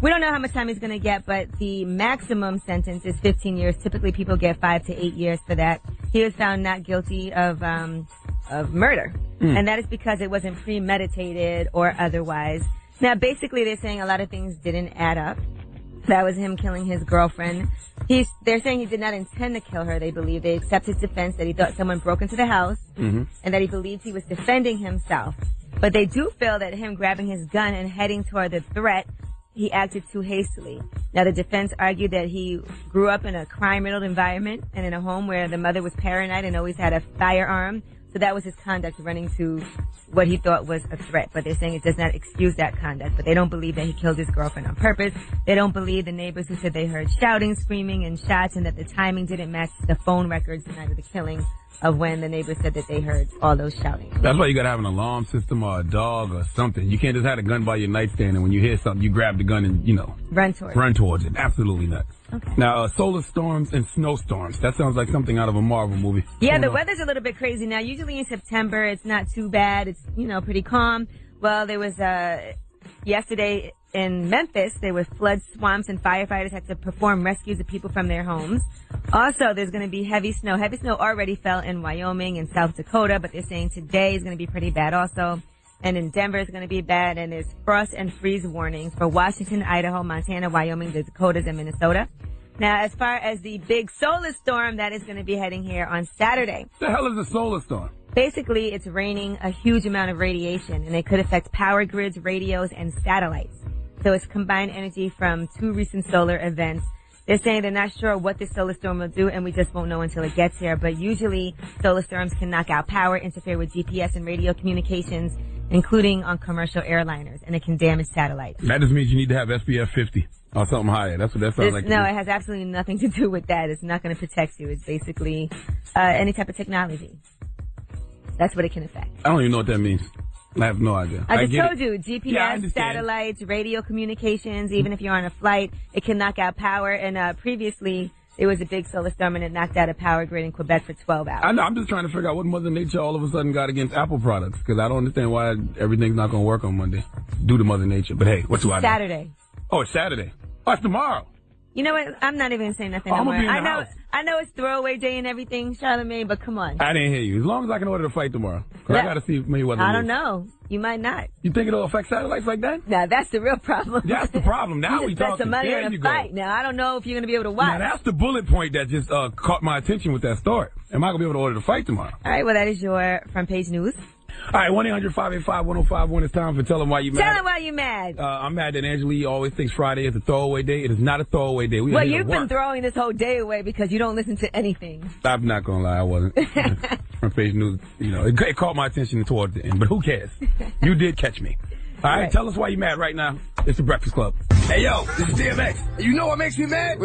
We don't know how much time he's going to get, but the maximum sentence is 15 years. Typically, people get 5 to 8 years for that. He was found not guilty of murder, and that is because it wasn't premeditated or otherwise. Now, basically, they're saying a lot of things didn't add up. That was him killing his girlfriend. They're saying he did not intend to kill her, they believe. They accept his defense that he thought someone broke into the house and that he believed he was defending himself. But they do feel that him grabbing his gun and heading toward the threat, he acted too hastily. Now, the defense argued that he grew up in a crime-riddled environment and in a home where the mother was paranoid and always had a firearm. So that was his conduct, running to what he thought was a threat. But they're saying it does not excuse that conduct. But they don't believe that he killed his girlfriend on purpose. They don't believe the neighbors who said they heard shouting, screaming, and shots, and that the timing didn't match the phone records the night of the killing of when the neighbors said that they heard all those shouting. That's why you gotta have an alarm system or a dog or something. You can't just have a gun by your nightstand and when you hear something, you grab the gun and, run towards it. Absolutely nuts. Okay. Now, solar storms and snowstorms. That sounds like something out of a Marvel movie. Yeah, the weather's a little bit crazy now. Usually in September, it's not too bad. It's, pretty calm. Well, there was, yesterday in Memphis, there were flood swamps and firefighters had to perform rescues of people from their homes. Also, there's going to be heavy snow. Heavy snow already fell in Wyoming and South Dakota, but they're saying today is going to be pretty bad also. And in Denver is going to be bad, and there's frost and freeze warnings for Washington, Idaho, Montana, Wyoming, the Dakotas, and Minnesota. Now, as far as the big solar storm, that is going to be heading here on Saturday. The hell is a solar storm? Basically, it's raining a huge amount of radiation, and it could affect power grids, radios, and satellites. So it's combined energy from 2 recent solar events. They're saying they're not sure what this solar storm will do, and we just won't know until it gets here. But usually, solar storms can knock out power, interfere with GPS and radio communications, including on commercial airliners, and it can damage satellites. That just means you need to have SPF 50 or something higher. That's what that sounds like. No, it has absolutely nothing to do with that. It's not going to protect you. It's basically any type of technology. That's what it can affect. I don't even know what that means. I have no idea. I just told you, GPS, satellites, radio communications, even if you're on a flight, it can knock out power. And previously, it was a big solar storm and it knocked out a power grid in Quebec for 12 hours. I know. I'm just trying to figure out what Mother Nature all of a sudden got against Apple products, because I don't understand why everything's not going to work on Monday due to Mother Nature. But hey, what do I know? Saturday. Oh, it's Saturday. Oh, it's tomorrow. You know what? I'm not even going to say nothing no more. I know it's throwaway day and everything, Charlagmane, but come on. I didn't hear you. As long as I can order the fight tomorrow. Because I got to see Mayweather. I don't know. You might not. You think it'll affect satellites like that? Now, that's the real problem. That's the problem. Now we talking. Some money there on you a go. fight. Now, I don't know if you're going to be able to watch. Now, that's the bullet point that just caught my attention with that story. Am I going to be able to order the fight tomorrow? All right, well, that is your front page news. All right, 1-800-585-1051. It's time for Tell 'em Why You Mad. Tell 'em why you mad. I'm mad that Angela Yee always thinks Friday is a throwaway day. It is not a throwaway day. Well, you've been throwing this whole day away because you don't listen to anything. I'm not going to lie, I wasn't. Front page news, it caught my attention towards the end, but who cares? You did catch me. All right, tell us why you mad right now. It's the Breakfast Club. Hey, yo, this is DMX. You know what makes me mad?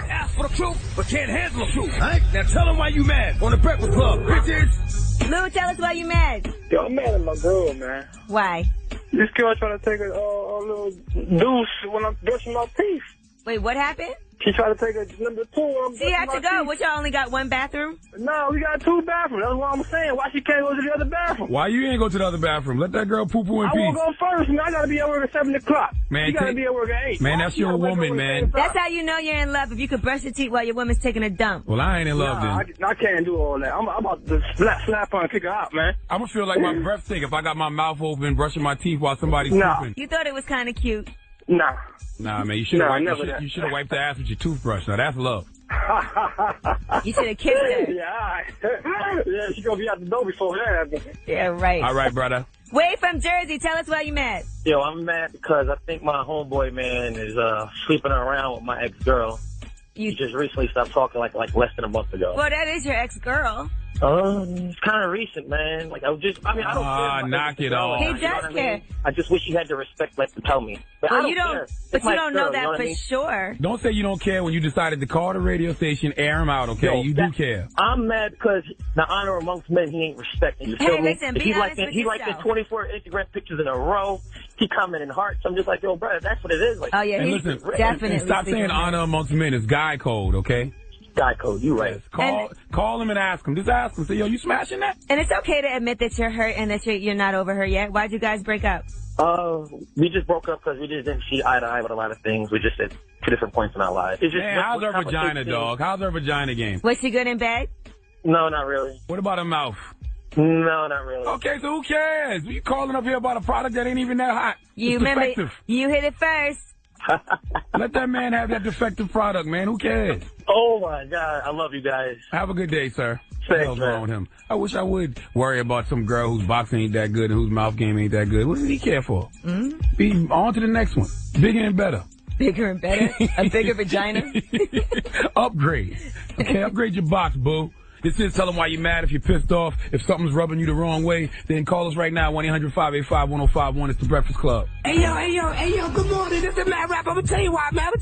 Ask for the truth, but can't handle the truth. All right? Now tell them why you mad on the Breakfast Club, bitches. Lou, tell us why you mad. Yo, I'm mad at my girl, man. Why? This girl trying to take a little deuce when I'm brushing my teeth. Wait, what happened? She tried to take a number 2 when I'm She had to go. teeth. What, y'all only got one bathroom? No, we got 2 bathrooms. That's what I'm saying. Why she can't go to the other bathroom? Why you ain't go to the other bathroom? Let that girl poo-poo in I peace. won't go first, man. I gotta be at work at 7 o'clock. Man, you gotta be at work at 8. Man, that's your woman, man. That's how you know you're in love, if you could brush your teeth while your woman's taking a dump. Well, I ain't in love then. I can't do all that. I'm about to slap her and kick her out, man. I'm gonna feel like my breath stink if I got my mouth open brushing my teeth while somebody's pooping. You thought it was kind of cute. Nah. Nah, man, you should have wiped the ass with your toothbrush. Now, that's love. You should have kissed her. Yeah, she gonna be out the door before that happens. Yeah, right. All right, brother. Wade from Jersey, tell us why you mad. Yo, I'm mad because I think my homeboy, man, is sleeping around with my ex-girl. He just recently stopped talking like less than a month ago. Well, that is your ex-girl. It's kind of recent, man. I don't care. Knock it off. He does care. I just wish he had the respect to tell me. But well, you don't know that for sure. Don't say you don't care when you decided to call the radio station, air him out, okay? You do care. I'm mad because the honor amongst men, he ain't respecting. You feel me? Listen, be honest with he liked his 24 Instagram pictures in a row. He commenting hearts. I'm just like, yo, brother, that's what it is. Oh, yeah, and listen, definitely. stop saying honor amongst men. It's guy code, okay? guy code. You right. Yes. Call him and ask him. Just ask him. Say, yo, you smashing that? And it's okay to admit that you're hurt and that you're not over her yet. Why'd you guys break up? We just broke up because we just didn't see eye to eye with a lot of things. We just at 2 different points in our lives. It's just, how's her vagina, dog? How's her vagina game? Was she good in bed? No, not really. What about her mouth? No, not really. Okay, so who cares? You calling up here about a product that ain't even that hot? You remember, you hit it first. Let that man have that defective product, man. Who cares? Oh, my God. I love you guys. Have a good day, sir. Thanks, What's wrong with him? I wish I would worry about some girl whose boxing ain't that good and whose mouth game ain't that good. What does he care for? Be on to the next one. Bigger and better. Bigger and better? A bigger vagina? Upgrade. Okay, upgrade your box, boo. This is Tell Them Why You Mad. If you're pissed off, if something's rubbing you the wrong way, then call us right now, 1-800-585-1051. It's the Breakfast Club. Hey, yo, good morning. This is Mad Rap. I'm gonna tell you why, man.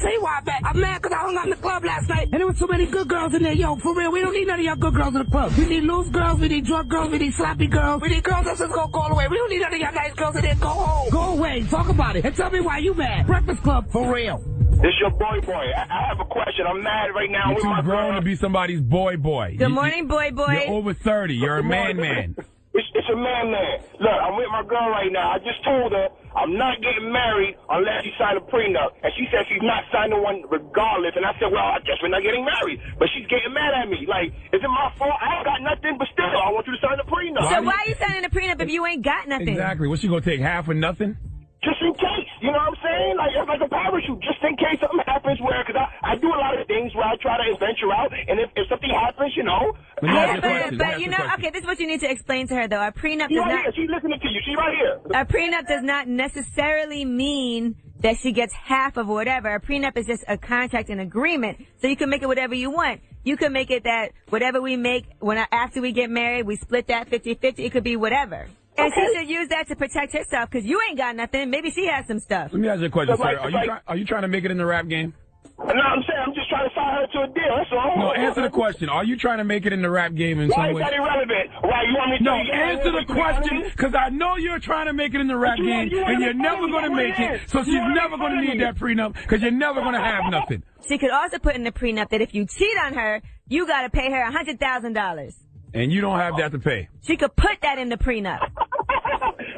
I'm mad because I hung out in the club last night, and there was so many good girls in there. Yo, for real, we don't need none of y'all good girls in the club. We need loose girls, we need drunk girls, we need sloppy girls, we need girls that's just gonna go away. We don't need none of y'all nice girls in there. Go home. Go away. Talk about it. And tell me why you mad. Breakfast Club, for real. This your boy. I have a question. I'm mad right now. You're too grown to be somebody's boy. Good morning, boy. You're over 30. You're a man. It's a man. Look, I'm with my girl right now. I just told her I'm not getting married unless she sign a prenup. And she said she's not signing one regardless. And I said, well, I guess we're not getting married. But she's getting mad at me. Like, is it my fault? I ain't got nothing, but still, I want you to sign a prenup. So why are you signing a prenup if you ain't got nothing? Exactly. What's she going to take, half or nothing? Just in case, you know what I'm saying? Like, it's like a parachute, just in case something happens where, because I do a lot of things where I try to venture out, and if something happens, you know. But you know, okay, this is what you need to explain to her, though. A prenup does not... She's listening to you. She's right here. A prenup does not necessarily mean that she gets half of whatever. A prenup is just a contract, an agreement, so you can make it whatever you want. You can make it that whatever we make after we get married, we split that 50-50. It could be whatever. And she should use that to protect herself, because you ain't got nothing. Maybe she has some stuff. Let me ask you a question, sir. Are you trying to make it in the rap game? No, I'm saying I'm just trying to sign her to a deal. That's all. No, answer the question. Are you trying to make it in the rap game in some way? Why is that irrelevant? Why, you want me to... No, answer the question, because I know you're trying to make it in the rap game, and you're never going to make it, so she's never going to need that prenup, because you're never going to have nothing. She could also put in the prenup that if you cheat on her, you got to pay her $100,000. And you don't have that to pay. She could put that in the prenup.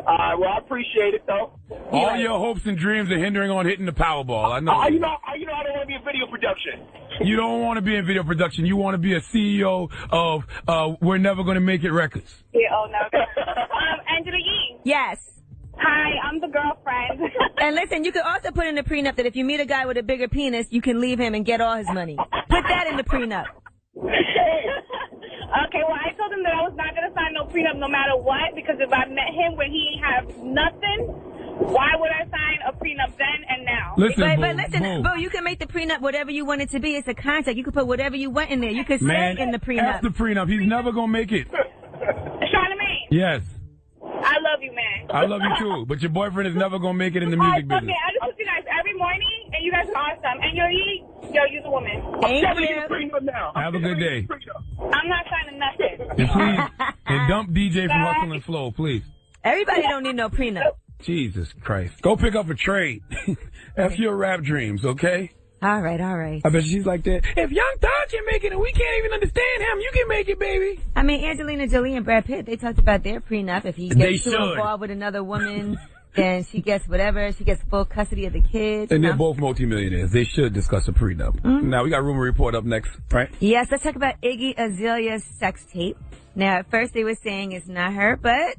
Well, I appreciate it, though. All your hopes and dreams are hindering on hitting the Powerball. I know. You know, I don't want to be in video production. You don't want to be in video production. You want to be a CEO of We're Never Going to Make It Records. Yeah, oh, no. Angela Yee. Yes. Hi, I'm the girlfriend. And listen, you could also put in the prenup that if you meet a guy with a bigger penis, you can leave him and get all his money. Put that in the prenup. Okay, well, I told him that I was not going to sign no prenup no matter what, because if I met him when he have nothing, why would I sign a prenup then and now? Listen, but listen, Boo, you can make the prenup whatever you want it to be. It's a contract. You can put whatever you want in there. You can say in the prenup. That's the prenup. He's never going to make it. Charlagmane. Yes. I love you, man. I love you, too. But your boyfriend is never going to make it in the music business. Okay, I just listen to you guys every morning, and you guys are awesome. And you're the woman. Thank you. Have a good day. I'm not signing nothing. And please, and dump DJ from Hustle and Flow, please. Everybody don't need no prenup. Jesus Christ. Go pick up a trade. F your rap dreams, okay? All right. I bet she's like that. If Young Thug can make it and we can't even understand him, you can make it, baby. I mean, Angelina Jolie and Brad Pitt, they talked about their prenup. If he gets too involved with another woman, then she gets whatever. She gets full custody of the kids. And they're both multimillionaires. They should discuss a prenup. Now, we got Rumor Report up next, right? Yes, let's talk about Iggy Azalea's sex tape. Now, at first they were saying it's not her, but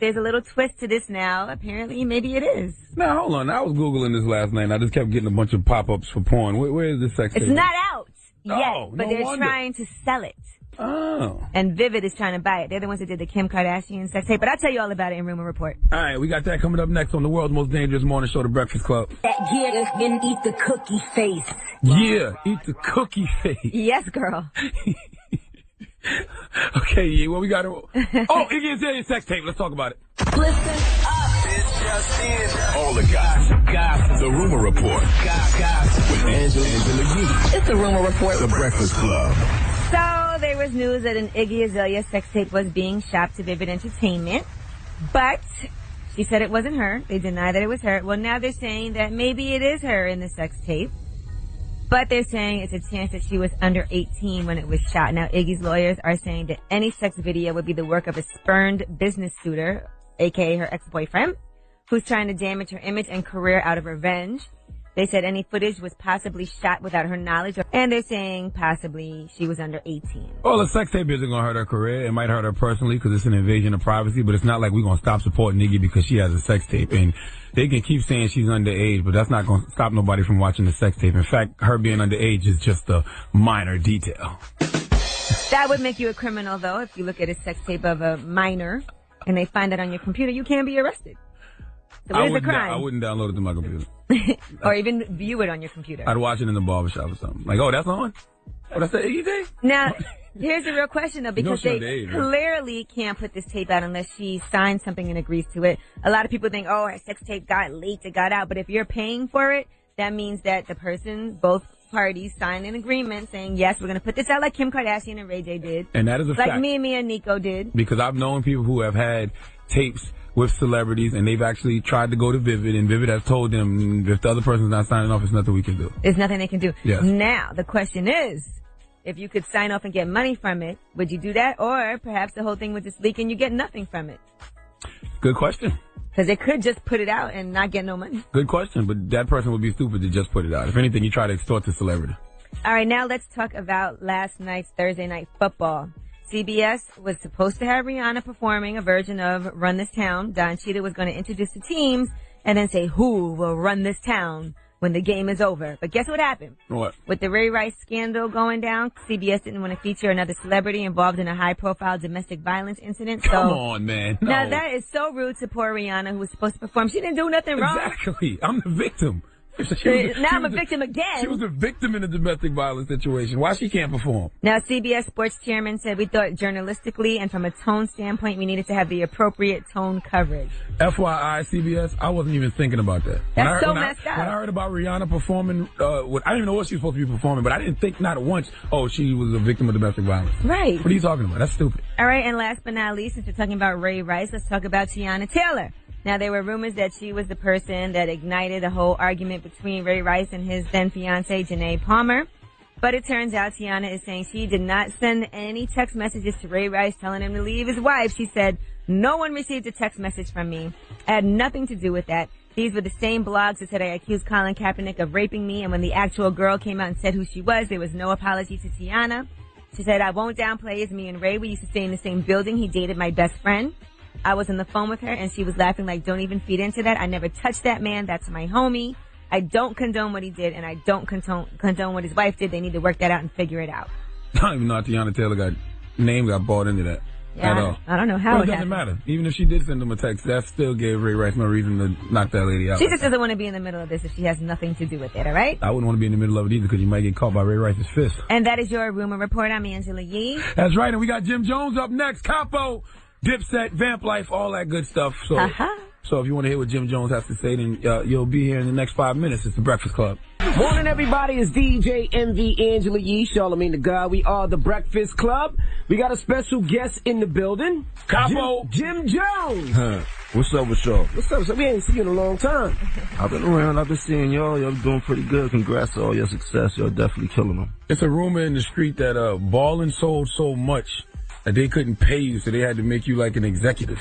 there's a little twist to this now. Apparently, maybe it is. Now, hold on. I was Googling this last night, and I just kept getting a bunch of pop-ups for porn. Where is this sex tape? It's not out yet, but no they're wonder. trying to sell it. Oh. And Vivid is trying to buy it. They're the ones that did the Kim Kardashian sex tape. But I'll tell you all about it in Rumor Report. All right, we got that coming up next on the world's most dangerous morning show, The Breakfast Club. Yeah, and eat the cookie face. Yeah, eat the cookie face. Yes, girl. Okay, yeah, well, we got to... Oh, Iggy Azalea's sex tape. Let's talk about it. Listen up. All the gossip. The Rumor Report. Gossip with Angela Yee. It's the Rumor Report. The Breakfast Club. So there was news that an Iggy Azalea sex tape was being shopped to Vivid Entertainment, but she said it wasn't her. They denied that it was her. Well, now they're saying that maybe it is her in the sex tape. But they're saying it's a chance that she was under 18 when it was shot. Now, Iggy's lawyers are saying that any sex video would be the work of a spurned business suitor, aka her ex-boyfriend, who's trying to damage her image and career out of revenge. They said any footage was possibly shot without her knowledge, and they're saying possibly she was under 18. Well, a sex tape isn't going to hurt her career. It might hurt her personally because it's an invasion of privacy, but it's not like we're going to stop supporting Iggy because she has a sex tape. And they can keep saying she's underage, but that's not going to stop nobody from watching the sex tape. In fact, her being underage is just a minor detail. That would make you a criminal, though, if you look at a sex tape of a minor and they find that on your computer, you can be arrested. So where's the crime? I wouldn't download it to my computer. Or even view it on your computer. I'd watch it in the barbershop or something. Like, oh, that's on? Oh, that's the Iggy tape? Now, here's the real question, though, because they clearly can't put this tape out unless she signs something and agrees to it. A lot of people think, oh, her sex tape got leaked, it got out. But if you're paying for it, that means that the person, both parties, signed an agreement saying, yes, we're going to put this out like Kim Kardashian and Ray J did. And that is a fact. Like me and Nico did. Because I've known people who have had tapes with celebrities, and they've actually tried to go to Vivid, and Vivid has told them if the other person's not signing off, there's nothing we can do. There's nothing they can do. Yes. Now, the question is, if you could sign off and get money from it, would you do that? Or perhaps the whole thing would just leak and you get nothing from it? Good question. Because they could just put it out and not get no money. Good question, but that person would be stupid to just put it out. If anything, you try to extort the celebrity. All right, now let's talk about last night's Thursday Night Football. CBS was supposed to have Rihanna performing a version of Run This Town. Don Cheadle was going to introduce the teams and then say who will run this town when the game is over. But guess what happened? What? With the Ray Rice scandal going down, CBS didn't want to feature another celebrity involved in a high-profile domestic violence incident. Come on, man. No. Now, that is so rude to poor Rihanna, who was supposed to perform. She didn't do nothing wrong. Exactly. I'm the victim. Now I'm a victim again. She was a victim in a domestic violence situation. Why she can't perform? Now, CBS Sports Chairman said we thought journalistically and from a tone standpoint, we needed to have the appropriate tone coverage. FYI, CBS, I wasn't even thinking about that. That's so messed up. When I heard about Rihanna performing, I didn't even know what she was supposed to be performing, but I didn't think not once, oh, she was a victim of domestic violence. Right. What are you talking about? That's stupid. All right, and last but not least, since we're talking about Ray Rice, let's talk about Tiana Taylor. Now, there were rumors that she was the person that ignited a whole argument between Ray Rice and his then-fiancée, Janae Palmer. But it turns out Tiana is saying she did not send any text messages to Ray Rice telling him to leave his wife. She said, no one received a text message from me. I had nothing to do with that. These were the same blogs that said I accused Colin Kaepernick of raping me, and when the actual girl came out and said who she was, there was no apology to Tiana. She said, I won't downplay as me and Ray. We used to stay in the same building. He dated my best friend. I was on the phone with her, and she was laughing like, don't even feed into that. I never touched that man. That's my homie. I don't condone what he did, and I don't condone what his wife did. They need to work that out and figure it out. I don't even know how Tiana Taylor got bought into that at all. I don't know how it doesn't matter. Even if she did send him a text, that still gave Ray Rice no reason to knock that lady out. She just doesn't want to be in the middle of this if she has nothing to do with it, all right? I wouldn't want to be in the middle of it either because you might get caught by Ray Rice's fist. And that is your Rumor Report. I'm Angela Yee. That's right, and we got Jim Jones up next. Capo, Dipset, Vamp Life, all that good stuff. So if you want to hear what Jim Jones has to say, then you'll be here in the next 5 minutes. It's the Breakfast Club. Morning, everybody. It's DJ MV Angela Yee, Charlagmane Tha God. We are the Breakfast Club. We got a special guest in the building. Capo. Jim Jones. What's up with y'all? What's up? So we ain't seen you in a long time. I've been around. I've been seeing y'all. Y'all doing pretty good. Congrats to all your success. Y'all definitely killing them. It's a rumor in the street that Ballin sold so much that they couldn't pay you, so they had to make you like an executive.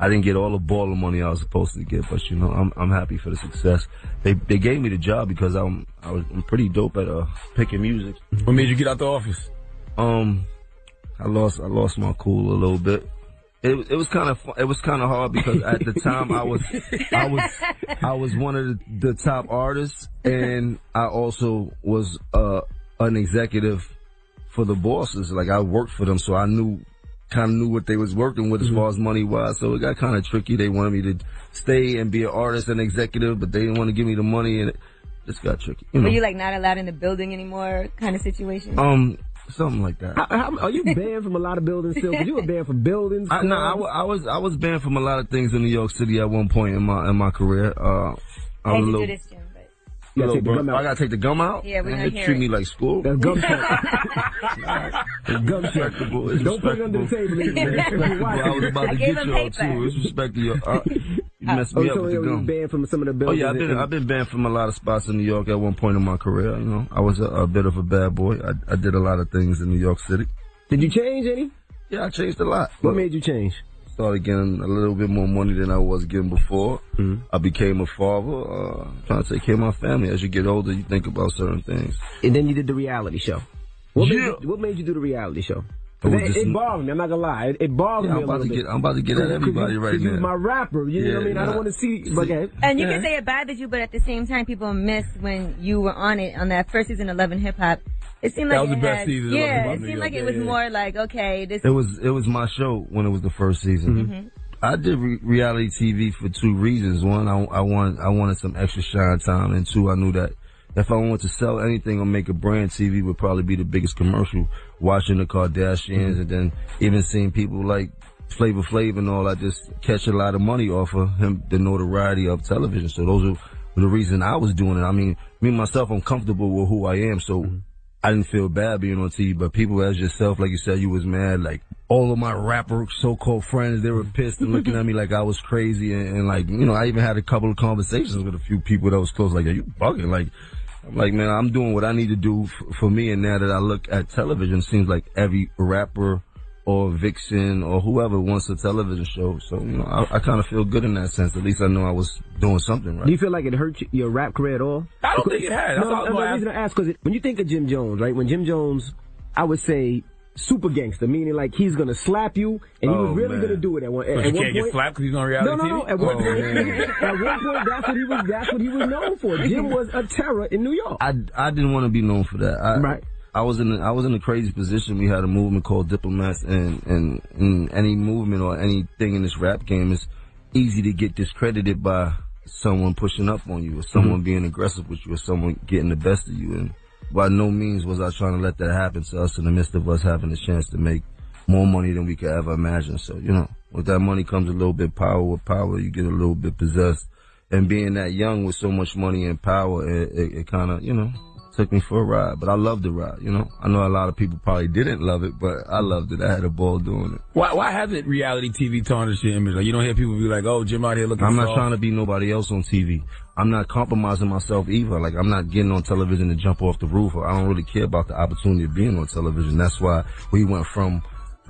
I didn't get all the baller money I was supposed to get, but you know, I'm happy for the success. They gave me the job because I'm pretty dope at picking music. What made you get out the office? I lost my cool a little bit. It was kind of hard because at the time I was one of the top artists, and I also was an executive for the bosses. Like I worked for them, so I kind of knew what they was working with as far as money wise. So it got kind of tricky. They wanted me to stay and be an artist and executive, but they didn't want to give me the money, and it just got tricky. Were you like not allowed in the building anymore, kind of situation? Something like that. Are you banned from a lot of buildings still? Because you were banned from buildings. I was banned from a lot of things in New York City at one point in my career. I was a little. I gotta take the gum out? Yeah, we're gonna hear treat me like school. That's gum check. Gum check. Don't put it under the table. I was about to get y'all too. It's respect to your. You messed me up with the gum. You banned from some of the Oh buildings. yeah, I've been banned from a lot of spots in New York at one point in my career. You know, I was a bit of a bad boy. I did a lot of things in New York City. Did you change any? Yeah, I changed a lot. What made you change? Started getting a little bit more money than I was getting before. Mm-hmm. I became a father, trying to take care of my family. As you get older, you think about certain things. And then you did the reality show. What made you do the reality show? It bothered me. I'm not gonna lie. It bothered me a little bit. I'm about to get at everybody right now. You was my rapper. You know what I mean? I don't want to see. Okay. And you can say it bothered you, but at the same time, people missed when you were on it on that first season of Love and Hip Hop. It seemed like that was the best season. Yeah, it seemed like it was more like, okay, this. It was my show when it was the first season. Mm-hmm. I did reality TV for two reasons. One, I wanted some extra shine time, and two, I knew that if I wanted to sell anything or make a brand, TV would probably be the biggest commercial. Watching the Kardashians and then even seeing people like Flavor Flav and all, I just catch a lot of money off of him, the notoriety of television. So those are the reason I was doing it. I mean, me myself, I'm comfortable with who I am, so I didn't feel bad being on TV. But people as yourself, like you said, you was mad. Like all of my rapper so-called friends, they were pissed and looking at me like I was crazy. And like, you know, I even had a couple of conversations with a few people that was close. Like, are you bugging? Like, I'm like, man, I'm doing what I need to do for me. And now that I look at television, it seems like every rapper or vixen or whoever wants a television show. So, you know, I kind of feel good in that sense. At least I know I was doing something right. Do you feel like it hurt your rap career at all? I don't think it had. The reason I ask, because when you think of Jim Jones, right? When Jim Jones, I would say super gangster, meaning like he's gonna slap you, and he was really gonna do it at one. But you can't get slapped because he's on reality TV? No. At one point, that's what he was known for. Jim was a terror in New York. I didn't want to be known for that. Right. I was in a crazy position. We had a movement called Diplomats, and any movement or anything in this rap game is easy to get discredited by someone pushing up on you, or someone being aggressive with you, or someone getting the best of you. And by no means was I trying to let that happen to us in the midst of us having a chance to make more money than we could ever imagine. So, you know, with that money comes a little bit power. With power, you get a little bit possessed. And being that young with so much money and power, it kind of, you know, took me for a ride. But I loved the ride, you know. I know a lot of people probably didn't love it, but I loved it. I had a ball doing it. Why hasn't reality TV tarnished your image? Like, you don't hear people be like, oh, Jim out here looking I'm soft. not trying to be nobody else on TV. I'm not compromising myself either. Like, I'm not getting on television to jump off the roof. I don't really care about the opportunity of being on television. That's why we went from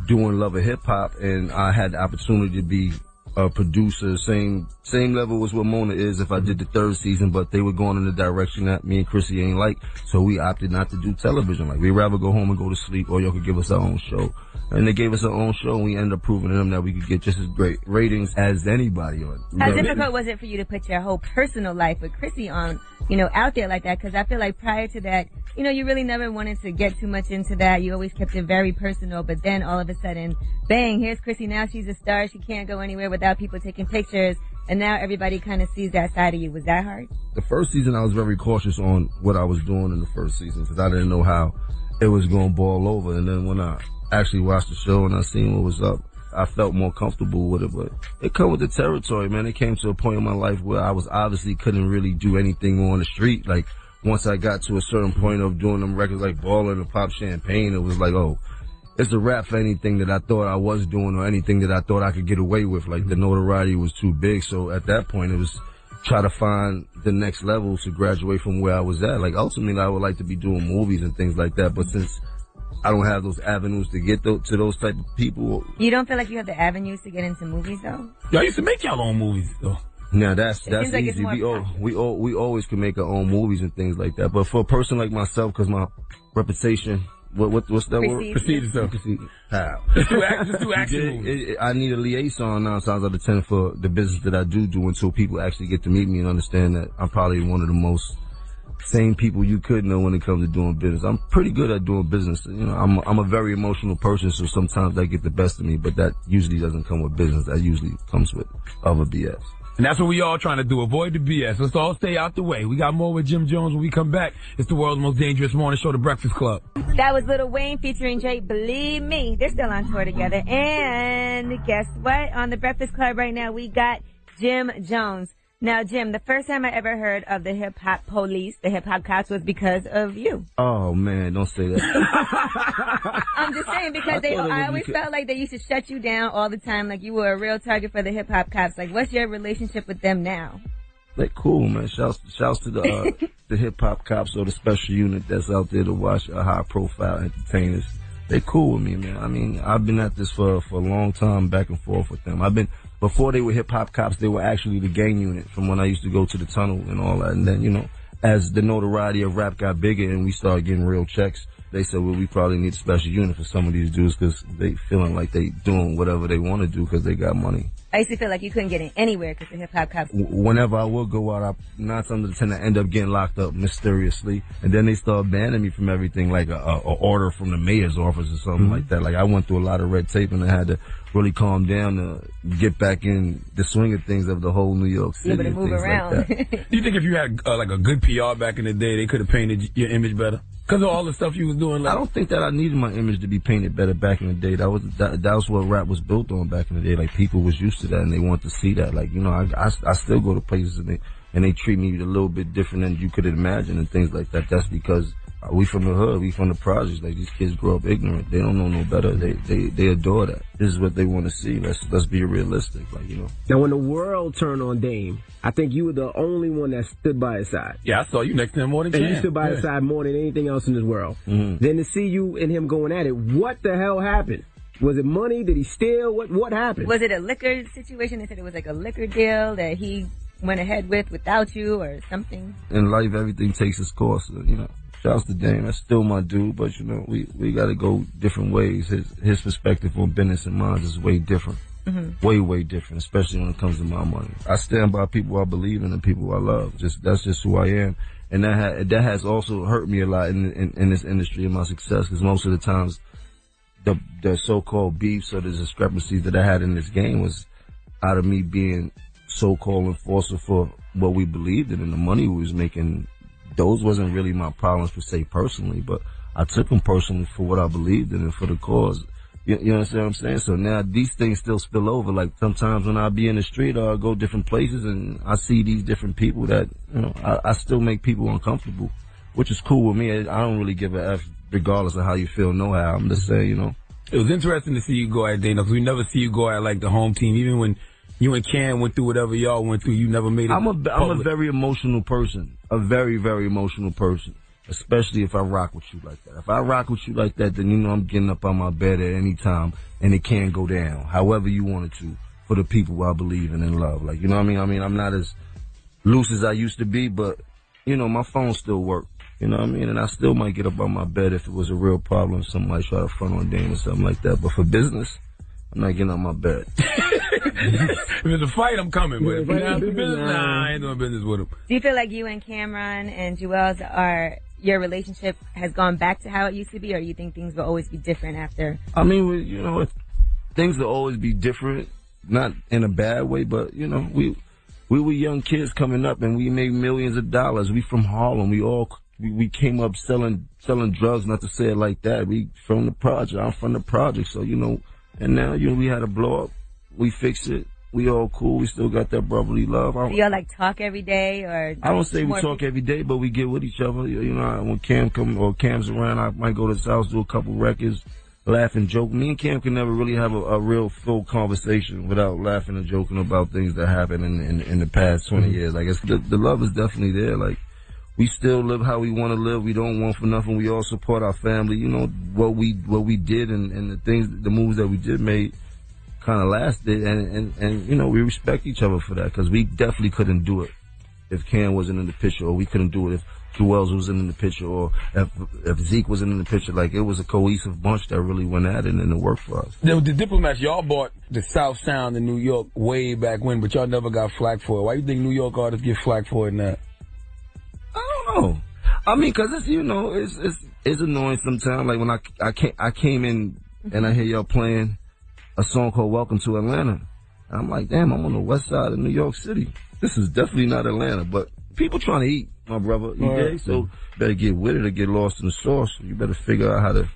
doing Love and Hip Hop, and I had the opportunity to be a producer, same level as what Mona is if I did the third season, but they were going in the direction that me and Chrissy ain't like, so we opted not to do television. Like, we'd rather go home and go to sleep, or y'all could give us our own show. And they gave us our own show, and we ended up proving to them that we could get just as great ratings as anybody on. How difficult was it for you to put your whole personal life with Chrissy on, you know, out there like that? Because I feel like prior to that, you know, you really never wanted to get too much into that. You always kept it very personal, but then all of a sudden, bang, here's Chrissy. Now she's a star. She can't go anywhere without people taking pictures. And now everybody kind of sees that side of you. Was that hard? The first season, I was very cautious on what I was doing in the first season because I didn't know how it was going to ball over. And then when I actually watched the show and I seen what was up, I felt more comfortable with it. But it come with the territory, man. It came to a point in my life where I was obviously couldn't really do anything on the street. Like, once I got to a certain point of doing them records like Ballin' and Pop Champagne, it was like, oh, it's a rap for anything that I thought I was doing or anything that I thought I could get away with. Like, the notoriety was too big. So at that point, it was try to find the next level to graduate from where I was at. Like, ultimately, I would like to be doing movies and things like that. But since I don't have those avenues to get to those type of people. You don't feel like you have the avenues to get into movies, though? Y'all used to make y'all own movies, though. Now that's like easy. We always can make our own movies and things like that. But for a person like myself, because my reputation, what's that word? Proceed. How? Just do action movies. I need a liaison 9 times out of 10 for the business that I do until people actually get to meet me and understand that I'm probably one of the most same people you could know when it comes to doing business. I'm pretty good at doing business. You know, I'm a very emotional person, so sometimes that get the best of me, but that usually doesn't come with business. That usually comes with other BS. And that's what we all trying to do. Avoid the BS. Let's all stay out the way. We got more with Jim Jones when we come back. It's the world's most dangerous morning show, The Breakfast Club. That was Lil Wayne featuring Drake. Believe me, they're still on tour together. And guess what? On The Breakfast Club right now, we got Jim Jones. Now, Jim, the first time I ever heard of the hip-hop police, the hip-hop cops, was because of you. Oh, man, don't say that. I'm just saying because I always felt like they used to shut you down all the time. Like you were a real target for the hip hop cops. Like, what's your relationship with them now? They cool, man. Shouts to the the hip hop cops or the special unit that's out there to watch high profile entertainers. They cool with me, man. I mean, I've been at this for a long time, back and forth with them. Before they were hip hop cops, they were actually the gang unit from when I used to go to the tunnel and all that. And then, you know, as the notoriety of rap got bigger and we started getting real checks, they said, well, we probably need a special unit for some of these dudes because they feeling like they doing whatever they want to do because they got money. I used to feel like you couldn't get in anywhere because the hip hop cops. Whenever I would go out, 9 times out of 10 I end up getting locked up mysteriously, and then they start banning me from everything, like a order from the mayor's office or something like that. Like I went through a lot of red tape, and I had to really calm down to get back in the swing of things of the whole New York City. Able to move around. Like that. Do you think if you had like a good PR back in the day, they could have painted your image better? Because of all the stuff you was doing. Like, I don't think that I needed my image to be painted better back in the day. That was what rap was built on back in the day. Like people was used to that and they want to see that. Like, you know, I still go to places and they treat me a little bit different than you could imagine and things like that. That's because we from the hood, we from the projects. Like these kids grow up ignorant. They don't know no better. They adore that. This is what they want to see. Let's be realistic. Like, you know. Now when the world turned on Dame, I think you were the only one that stood by his side. Yeah, I saw you next to him more than And you stood by his side more than anything else in this world. Mm-hmm. Then to see you and him going at it, what the hell happened? Was it money? Did he steal? What happened? Was it a liquor situation? They said it was like a liquor deal that he went ahead with without you or something. In life, everything takes its course, you know. Shouts to Dame. That's still my dude, but you know, we gotta go different ways. His perspective on business and mine is way different. Mm-hmm. Way different, especially when it comes to my money. I stand by people I believe in and people I love. That's just who I am. And that has also hurt me a lot in this industry and my success, because most of the times the so-called beefs or the discrepancies that I had in this game was out of me being so-called enforcer for what we believed in and the money we was making. Those wasn't really my problems per se personally, but I took them personally for what I believed in and for the cause. You understand what I'm saying? So now these things still spill over. Like sometimes when I be in the street or I go different places and I see these different people that, you know, I still make people uncomfortable, which is cool with me. I don't really give a F regardless of how you feel, no how. I'm just saying, you know. It was interesting to see you go at Dana, because we never see you go at like the home team. Even when you and Cam went through whatever y'all went through, you never made it. I'm a very emotional person. A very, very emotional person. Especially if I rock with you like that. If I rock with you like that, then you know I'm getting up on my bed at any time and it can go down however you want it to for the people I believe in and love. Like, you know what I mean? I'm not as loose as I used to be, but, you know, my phone still works. You know what I mean? And I still might get up on my bed if it was a real problem, somebody try to front on Dame or something like that. But for business, I'm not getting on my bed. If it's a fight, I'm coming. But if it's business, nah, I ain't doing business with him. Do you feel like you and Cameron and Joel's your relationship has gone back to how it used to be, or you think things will always be different after? I mean, you know, things will always be different, not in a bad way, but, you know, we were young kids coming up and we made millions of dollars. We from Harlem. We came up selling drugs, not to say it like that. We from the project. I'm from the project. So, you know, and now, you know, we had a blow up. We fixed it. We all cool. We still got that brotherly love. Do y'all like talk every day, or? I don't say we talk every day, but we get with each other. You know, when Cam's around, I might go to his house, do a couple records, laugh and joke. Me and Cam can never really have a real full conversation without laughing and joking about things that happened in the past 20 years. Like, the love is definitely there. Like, we still live how we want to live. We don't want for nothing. We all support our family. You know, what we did and the moves that we did made kind of lasted, and you know, we respect each other for that, because we definitely couldn't do it if Cam wasn't in the picture, or we couldn't do it if Joel's wasn't in the picture, or if Zeke wasn't in the picture. Like, it was a cohesive bunch that really went at it and it worked for us. The Diplomats, y'all bought the South Sound in New York way back when, but y'all never got flack for it. Why do you think New York artists get flack for it now? I don't know. I mean, because it's, you know, it's annoying sometimes. Like when I came in and I hear y'all playing a song called Welcome to Atlanta. I'm like, damn, I'm on the west side of New York City. This is definitely not Atlanta, but people trying to eat, my brother. You dig? So you better get with it or get lost in the sauce. You better figure out how to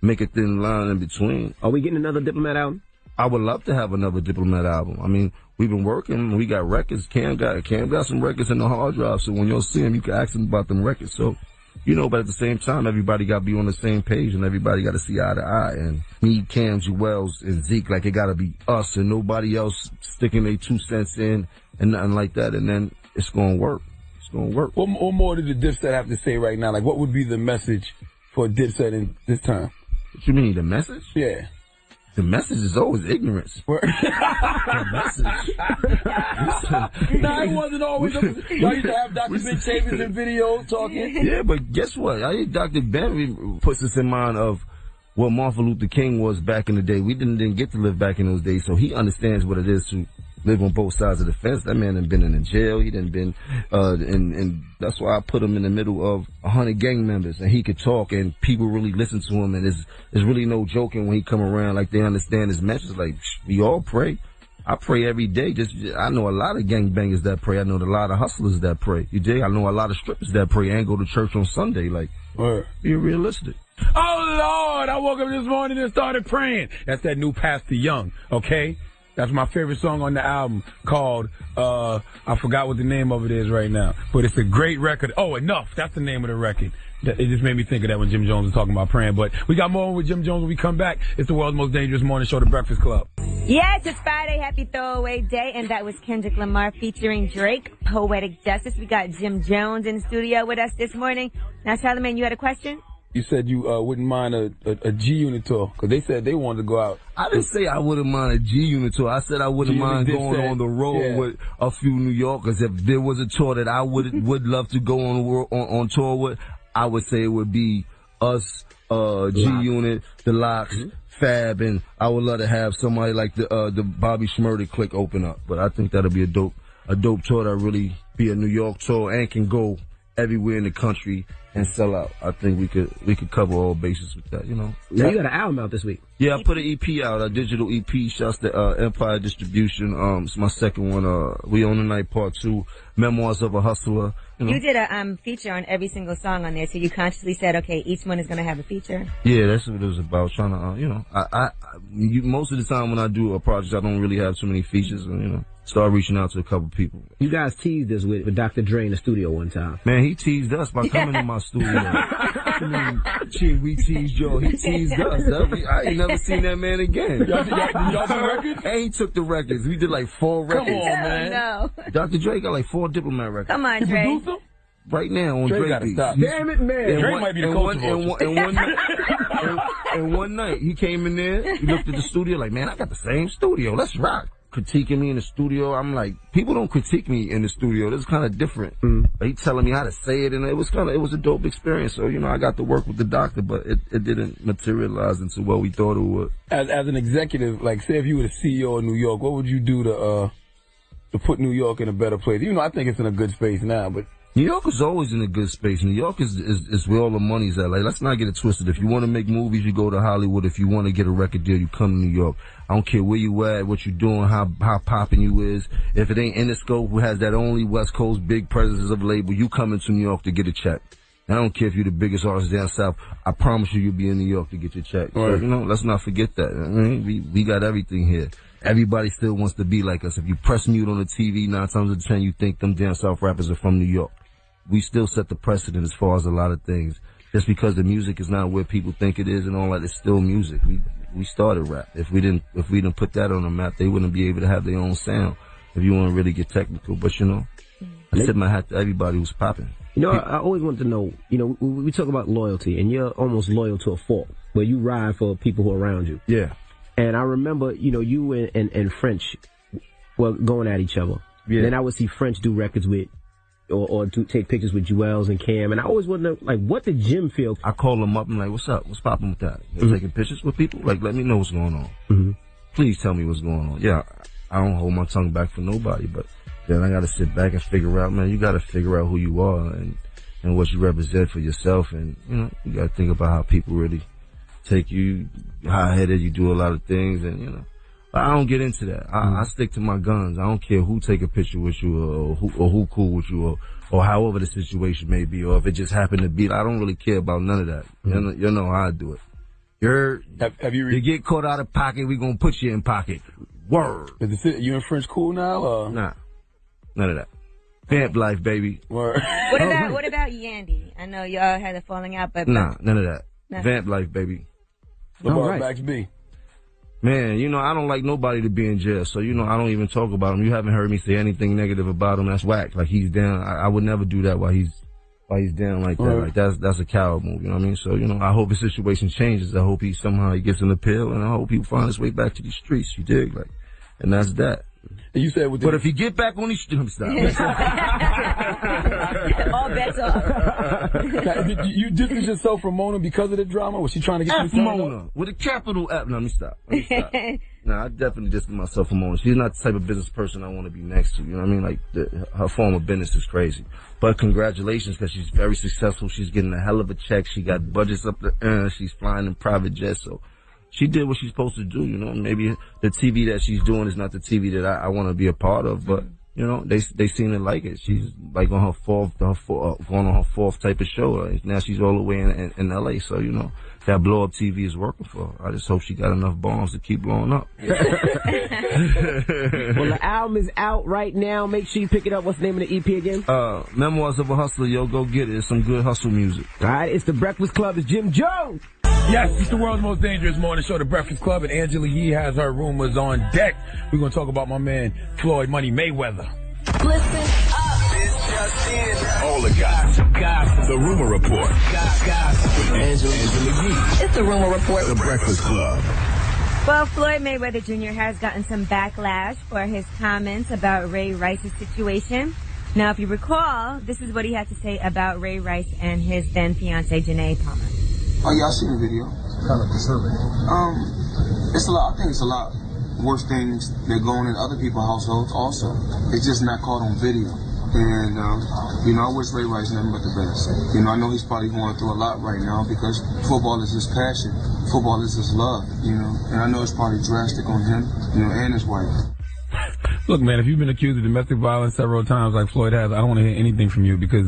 make a thin line in between. Are we getting another Diplomat album? I would love to have another Diplomat album. I mean, we've been working. We got records. Cam got some records in the hard drive, so when you'll see him, you can ask him about them records. So You know, but at the same time, everybody got to be on the same page and everybody got to see eye to eye. And me, Cam, Jewels, and Zeke, like it got to be us and nobody else sticking their 2 cents in and nothing like that. And then it's going to work. It's going to work. What more did the Dipset have to say right now? Like, what would be the message for Dipset in this time? What you mean, the message? Yeah. The message is always ignorance. The message. Nah, it wasn't always. Y'all used to have Dr. Ben Chambers in videos talking. Yeah, but guess what? I think Dr. Ben puts us in mind of what Martin Luther King was back in the day. We didn't get to live back in those days, so he understands what it is to live on both sides of the fence. That man had been in jail. He done been, and that's why I put him in the middle of 100 gang members, and he could talk, and people really listen to him, and there's really no joking when he come around. Like, they understand his message. Like, we all pray. I pray every day. I know a lot of gangbangers that pray. I know a lot of hustlers that pray. You dig? I know a lot of strippers that pray and go to church on Sunday. Like, be realistic. Oh, Lord, I woke up this morning and started praying. That's that new Pastor Young, okay? That's my favorite song on the album called, I forgot what the name of it is right now, but it's a great record. Oh, Enough. That's the name of the record. It just made me think of that when Jim Jones was talking about praying. But we got more with Jim Jones when we come back. It's the world's most dangerous morning show, The Breakfast Club. Yes, it's Friday. Happy throwaway day. And that was Kendrick Lamar featuring Drake, Poetic Justice. We got Jim Jones in the studio with us this morning. Now, Charlagmane, you had a question? You said you wouldn't mind a G-Unit tour, because they said they wanted to go out. I didn't say I wouldn't mind a G-Unit tour. I said I wouldn't mind going on the road with a few New Yorkers. If there was a tour that I would love to go on tour with, I would say it would be us, G-Unit, the Locks, Fab, and I would love to have somebody like the Bobby Shmurda clique open up. But I think that'll be a dope tour that really be a New York tour and can go everywhere in the country and sell out. I think we could cover all bases with that, you know. Now you got an album out this week. Yeah, I put an EP out, a digital EP. Shouts to Empire Distribution. It's my second one. We Own the Night Part 2. Memoirs of a Hustler. You did a feature on every single song on there, so you consciously said, okay, each one is going to have a feature. Yeah, that's what it was about. Trying to, you know, most of the time when I do a project, I don't really have too many features, and, you know, start reaching out to a couple people. You guys teased us with Dr. Dre in the studio one time. Man, he teased us by coming to my studio. I mean, we teased Joe. He teased us. I ain't never seen that man again. Y'all do records? And he took the records. We did like 4 records. Come on, man. No. Dr. Dre got like 4 Diplomat records. Come on, Dre. Right now on Dre gotta stop. Damn it, man. Dre might be the coach and one night, he came in there, he looked at the studio like, man, I got the same studio. Let's rock. Critiquing me in the studio. I'm like, people don't critique me in the studio. This is kind of different. He telling me how to say it, and it was a dope experience. So, you know, I got to work with the doctor, but it didn't materialize into what we thought it would. As an executive, like, say if you were the CEO of New York, what would you do to put New York in a better place? Even though I think it's in a good space now, but New York is always in a good space. New York is where all the money's at. Like, let's not get it twisted. If you want to make movies, you go to Hollywood. If you want to get a record deal, you come to New York. I don't care where you at, what you doing, how popping you is. If it ain't Interscope, who has that only West Coast big presence of label, you come into New York to get a check. I don't care if you're the biggest artist down south. I promise you'll be in New York to get your check. So, you know, let's not forget that. I mean, we got everything here. Everybody still wants to be like us. If you press mute on the TV, 9 times out of 10, you think them down south rappers are from New York. We still set the precedent as far as a lot of things. Just because the music is not where people think it is and all that, it's still music. We started rap. If we didn't put that on the map, they wouldn't be able to have their own sound. If you want to really get technical, but you know, I tip my hat to everybody who's popping. You know, I always want to know. You know, we talk about loyalty, and you're almost loyal to a fault, where you ride for people who are around you. Yeah. And I remember, you know, you and French, well, going at each other. Yeah. Then I would see French do records with. Or to take pictures with Jewels and Cam, and I always wonder, like, what did Jim feel? I call him up and like, what's up? What's popping with that? You're taking pictures with people? Like, let me know what's going on. Please tell me what's going on. Yeah, I don't hold my tongue back for nobody, but then I gotta sit back and figure out, man, you gotta figure out who you are and what you represent for yourself, and, you know, you gotta think about how people really take you, high-headed, you do a lot of things, and, you know. But I don't get into that. I stick to my guns. I don't care who take a picture with you or who cool with you or however the situation may be, or if it just happened to be. I don't really care about none of that. You know how I do it. You get caught out of pocket, we gonna put you in pocket. Word. You and French cool now? Or? Nah. None of that. Vamp life, baby. What about Yandy? I know y'all had a falling out, but nah, none of that. No. Vamp life, baby. Max B. Man, I don't like nobody to be in jail, so I don't even talk about him. You haven't heard me say anything negative about him. That's whack. Like he's down. I would never do that while he's down like that. Right. Like that's a coward move. You know what I mean? So I hope his situation changes. I hope he gets an appeal, and I hope he finds his way back to the streets. You dig? Like, and that's that. And you said but if he get back on these streets, stop. All bets off. You distance yourself from Mona because of the drama? Was she trying to get F Mona with a capital F? No, let me stop. Nah, I definitely distance myself from Mona. She's not the type of business person I want to be next to. You know what I mean? Like her form of business is crazy. But congratulations, because she's very successful. She's getting a hell of a check. She got budgets up the she's flying in private jets. So she did what she's supposed to do. Maybe the TV that she's doing is not the TV that I want to be a part of, but they seem to like it. She's like on going on her fourth type of show. Now she's all the way in LA. So that blow up TV is working for her. I just hope she got enough bombs to keep blowing up. Well, the album is out right now. Make sure you pick it up. What's the name of the EP again? Memoirs of a Hustler. Yo, go get it. It's some good hustle music. All right, it's the Breakfast Club. It's Jim Jones. Yes, it's the world's most dangerous morning show, The Breakfast Club, and Angela Yee has her rumors on deck. We're going to talk about my man, Floyd Money Mayweather. Listen up. All the gossip. The Rumor Report. Gossip with Angela Yee. It's the Rumor Report. The Breakfast Club. Well, Floyd Mayweather Jr. has gotten some backlash for his comments about Ray Rice's situation. Now, if you recall, this is what he had to say about Ray Rice and his then fiancée, Janae Palmer. Oh, yeah, I seen the video. Kind of disturbing. It's a lot. I think it's a lot worse things that go on in other people's households also. It's just not caught on video. And, I wish Ray Rice nothing but the best. I know he's probably going through a lot right now because football is his passion. Football is his love, And I know it's probably drastic on him, and his wife. Look, man, if you've been accused of domestic violence several times like Floyd has, I don't want to hear anything from you because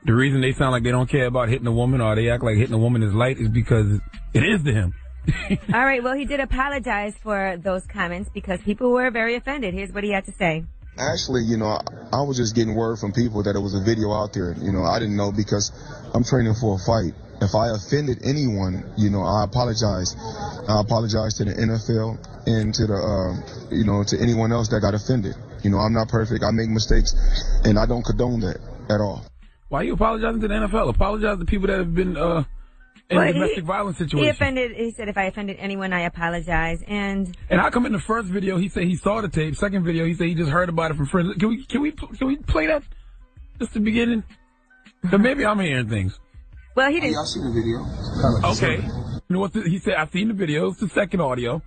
the reason they sound like they don't care about hitting a woman or they act like hitting a woman is light is because it is to him. All right, well, he did apologize for those comments because people were very offended. Here's what he had to say. Actually, I was just getting word from people that there was a video out there. I didn't know because I'm training for a fight. If I offended anyone, I apologize. I apologize to the NFL and to the, to anyone else that got offended. I'm not perfect. I make mistakes, and I don't condone that at all. Why are you apologizing to the NFL? Apologize to people that have been in domestic violence situations. He said, if I offended anyone, I apologize. And how come in the first video he said he saw the tape? Second video he said he just heard about it from friends. Can we play that? Just the beginning? So maybe I'm hearing things. Well, he didn't. Yeah, I seen the video. Okay. You know what? He said, I've seen the video. It's the second audio.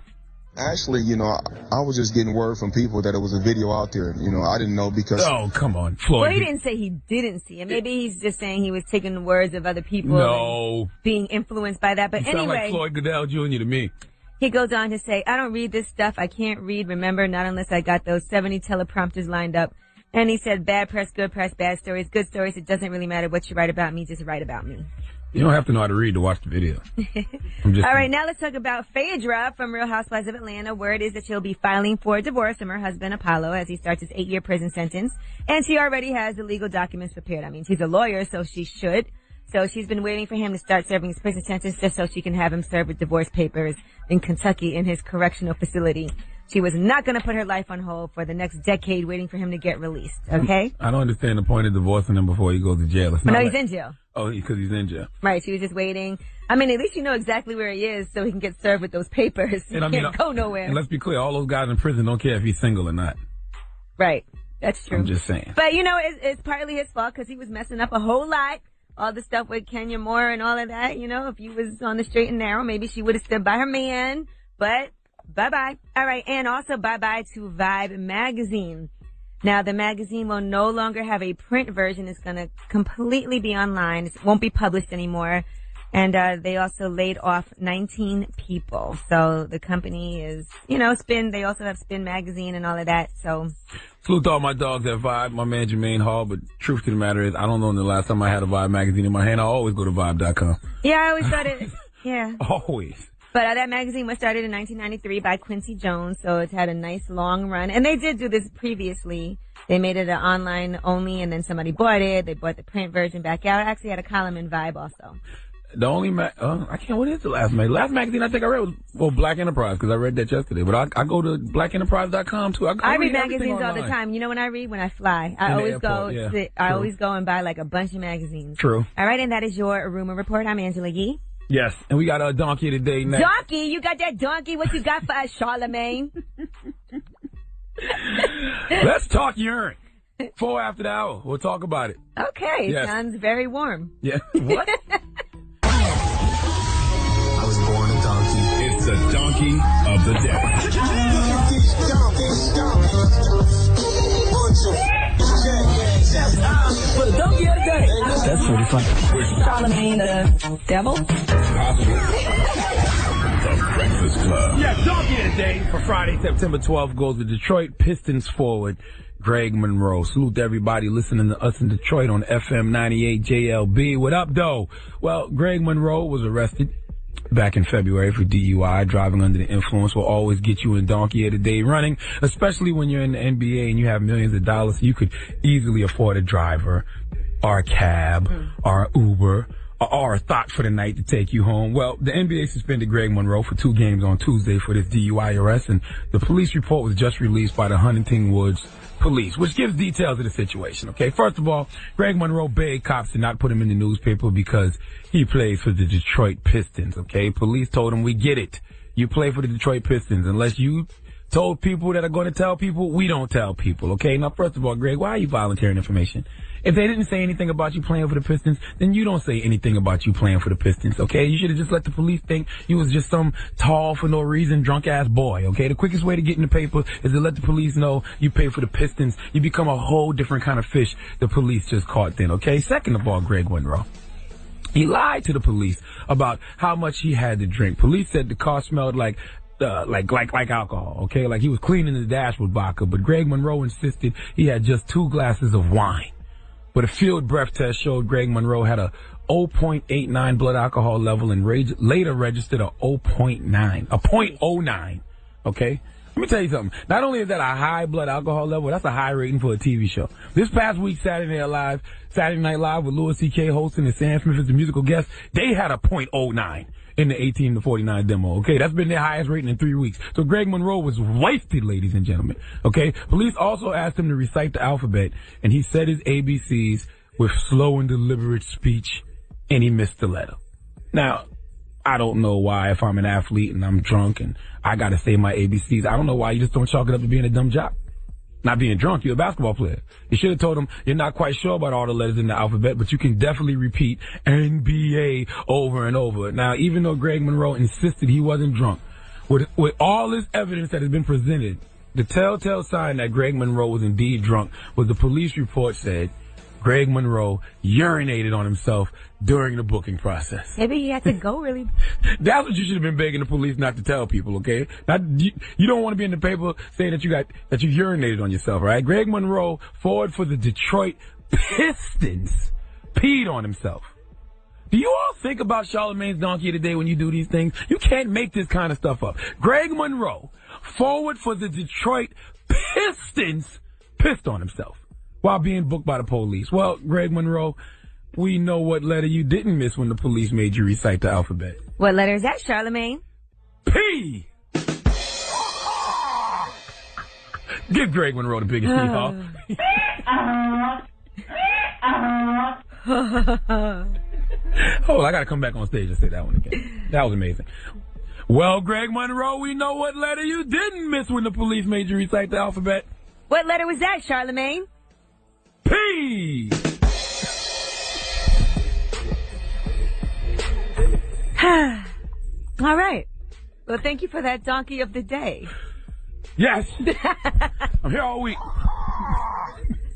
Actually, I was just getting word from people that there was a video out there. I didn't know because... Oh, come on, Floyd. Well, he didn't say he didn't see it. Maybe he's just saying he was taking the words of other people and being influenced by that. But you anyway... sound like Floyd Goodell Jr. to me. He goes on to say, I don't read this stuff. I can't read, remember, not unless I got those 70 teleprompters lined up. And he said, bad press, bad stories, good stories. It doesn't really matter what you write about me, just write about me. You don't have to know how to read to watch the video. All right, now let's talk about Phaedra from Real Housewives of Atlanta. Word is that she'll be filing for divorce from her husband, Apollo, as he starts his 8-year prison sentence. And she already has the legal documents prepared. I mean, she's a lawyer, so she should. So she's been waiting for him to start serving his prison sentence just so she can have him serve with divorce papers in Kentucky in his correctional facility. She was not going to put her life on hold for the next decade waiting for him to get released, okay? I don't understand the point of divorcing him before he goes to jail. It's not no, he's in jail. Oh, because he's in jail. Right, she was just waiting. I mean, at least you know exactly where he is so he can get served with those papers. He can't go nowhere. And let's be clear, all those guys in prison don't care if he's single or not. Right, that's true. I'm just saying. But, it's partly his fault because he was messing up a whole lot. All the stuff with Kenya Moore and all of that, if he was on the straight and narrow, maybe she would have stood by her man. But bye-bye. All right, and also bye-bye to Vibe magazine. Now, the magazine will no longer have a print version. It's going to completely be online. It won't be published anymore. And they also laid off 19 people. So the company is, Spin. They also have Spin magazine and all of that. So salute to all my dogs at Vibe, my man Jermaine Hall. But truth to the matter is, I don't know when the last time I had a Vibe magazine in my hand. I always go to Vibe.com. Yeah, I always thought it. Yeah. Always. But that magazine was started in 1993 by Quincy Jones, so it's had a nice long run. And they did do this previously. They made it an online only, and then somebody bought it. They bought the print version back out. It actually had a column in Vibe also. The only what is the last magazine? Last magazine I think I read was Black Enterprise, because I read that yesterday. But I go to blackenterprise.com too. I read magazines all the time. You know when I read? When I fly. I always go and buy like a bunch of magazines. True. All right, and that is your rumor report. I'm Angela Yee. Yes, and we got a donkey today next. Donkey? You got that donkey? What you got for us, Charlamagne? Let's talk urine. 4 after the hour. We'll talk about it. Okay. Yes. Sounds very warm. Yeah. What? I was born a donkey. It's the donkey of the day. For the donkey of the day. That's pretty funny. Charlamagne the devil. The Breakfast Club. Yeah, donkey of the day for Friday, September 12th goes to Detroit Pistons forward Greg Monroe. Salute to everybody listening to us in Detroit on FM 98 JLB. What up, though? Well, Greg Monroe was arrested back in February for DUI. Driving under the influence will always get you in donkey of the day running, especially when you're in the NBA and you have millions of dollars. You could easily afford a driver or a cab or an Uber or a thought for the night to take you home. Well, the NBA suspended Greg Monroe for 2 games on Tuesday for this DUI arrest, and the police report was just released by the Huntington Woods Police, which gives details of the situation, okay? First of all, Greg Monroe begged cops to not put him in the newspaper because he plays for the Detroit Pistons, okay? Police told him, we get it. You play for the Detroit Pistons. Unless you told people that are going to tell people, we don't tell people, okay? Now, first of all, Greg, why are you volunteering information? If they didn't say anything about you playing for the Pistons, then you don't say anything about you playing for the Pistons, okay? You should have just let the police think you was just some tall for no reason drunk-ass boy, okay? The quickest way to get in the paper is to let the police know you pay for the Pistons. You become a whole different kind of fish the police just caught then, okay? Second of all, Greg Monroe, he lied to the police about how much he had to drink. Police said the car smelled like alcohol, okay? Like he was cleaning the dash with vodka, but Greg Monroe insisted he had just 2 glasses of wine. But a field breath test showed Greg Monroe had a 0.89 blood alcohol level and later registered a 0.09, okay? Let me tell you something. Not only is that a high blood alcohol level, that's a high rating for a TV show. This past week, Saturday Night Live with Louis C.K. hosting and Sam Smith as the musical guest, they had a 0.09 in the 18 to 49 demo, okay? That's been their highest rating in 3 weeks. So Greg Monroe was wasted, ladies and gentlemen, okay? Police also asked him to recite the alphabet, and he said his ABCs with slow and deliberate speech, and he missed the letter. Now, I don't know why, if I'm an athlete and I'm drunk and I gotta say my ABCs, I don't know why you just don't chalk it up to being a dumb jock. Not being drunk, you're a basketball player. You should have told him you're not quite sure about all the letters in the alphabet, but you can definitely repeat NBA over and over. Now, even though Greg Monroe insisted he wasn't drunk, with all this evidence that has been presented, the telltale sign that Greg Monroe was indeed drunk was the police report said Greg Monroe urinated on himself during the booking process. Maybe he had to go really. That's what you should have been begging the police not to tell people, okay? You don't want to be in the paper saying that you urinated on yourself, right? Greg Monroe, forward for the Detroit Pistons, peed on himself. Do you all think about Charlamagne's donkey today when you do these things? You can't make this kind of stuff up. Greg Monroe, forward for the Detroit Pistons, pissed on himself while being booked by the police. Well, Greg Monroe, we know what letter you didn't miss when the police made you recite the alphabet. What letter is that, Charlamagne? P! Give Greg Monroe the biggest hee-haw. Oh, I gotta come back on stage and say that one again. That was amazing. Well, Greg Monroe, we know what letter you didn't miss when the police made you recite the alphabet. What letter was that, Charlamagne? P! All right. Well, thank you for that donkey of the day. Yes. I'm here all week.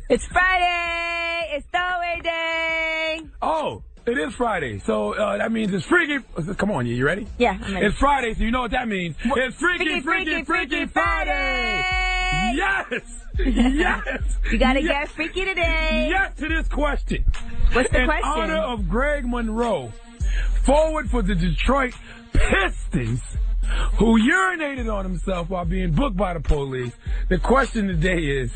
It's Friday. It's throwaway day. Oh, it is Friday. So that means it's freaky. Come on, you ready? Yeah, I'm ready. It's Friday, so you know what that means. It's freaky Friday. Yes. Yes. You gotta get freaky today. Yes to this question. What's the In question? honor of Greg Monroe, forward for the Detroit Pistons who urinated on himself while being booked by the police. The question today is,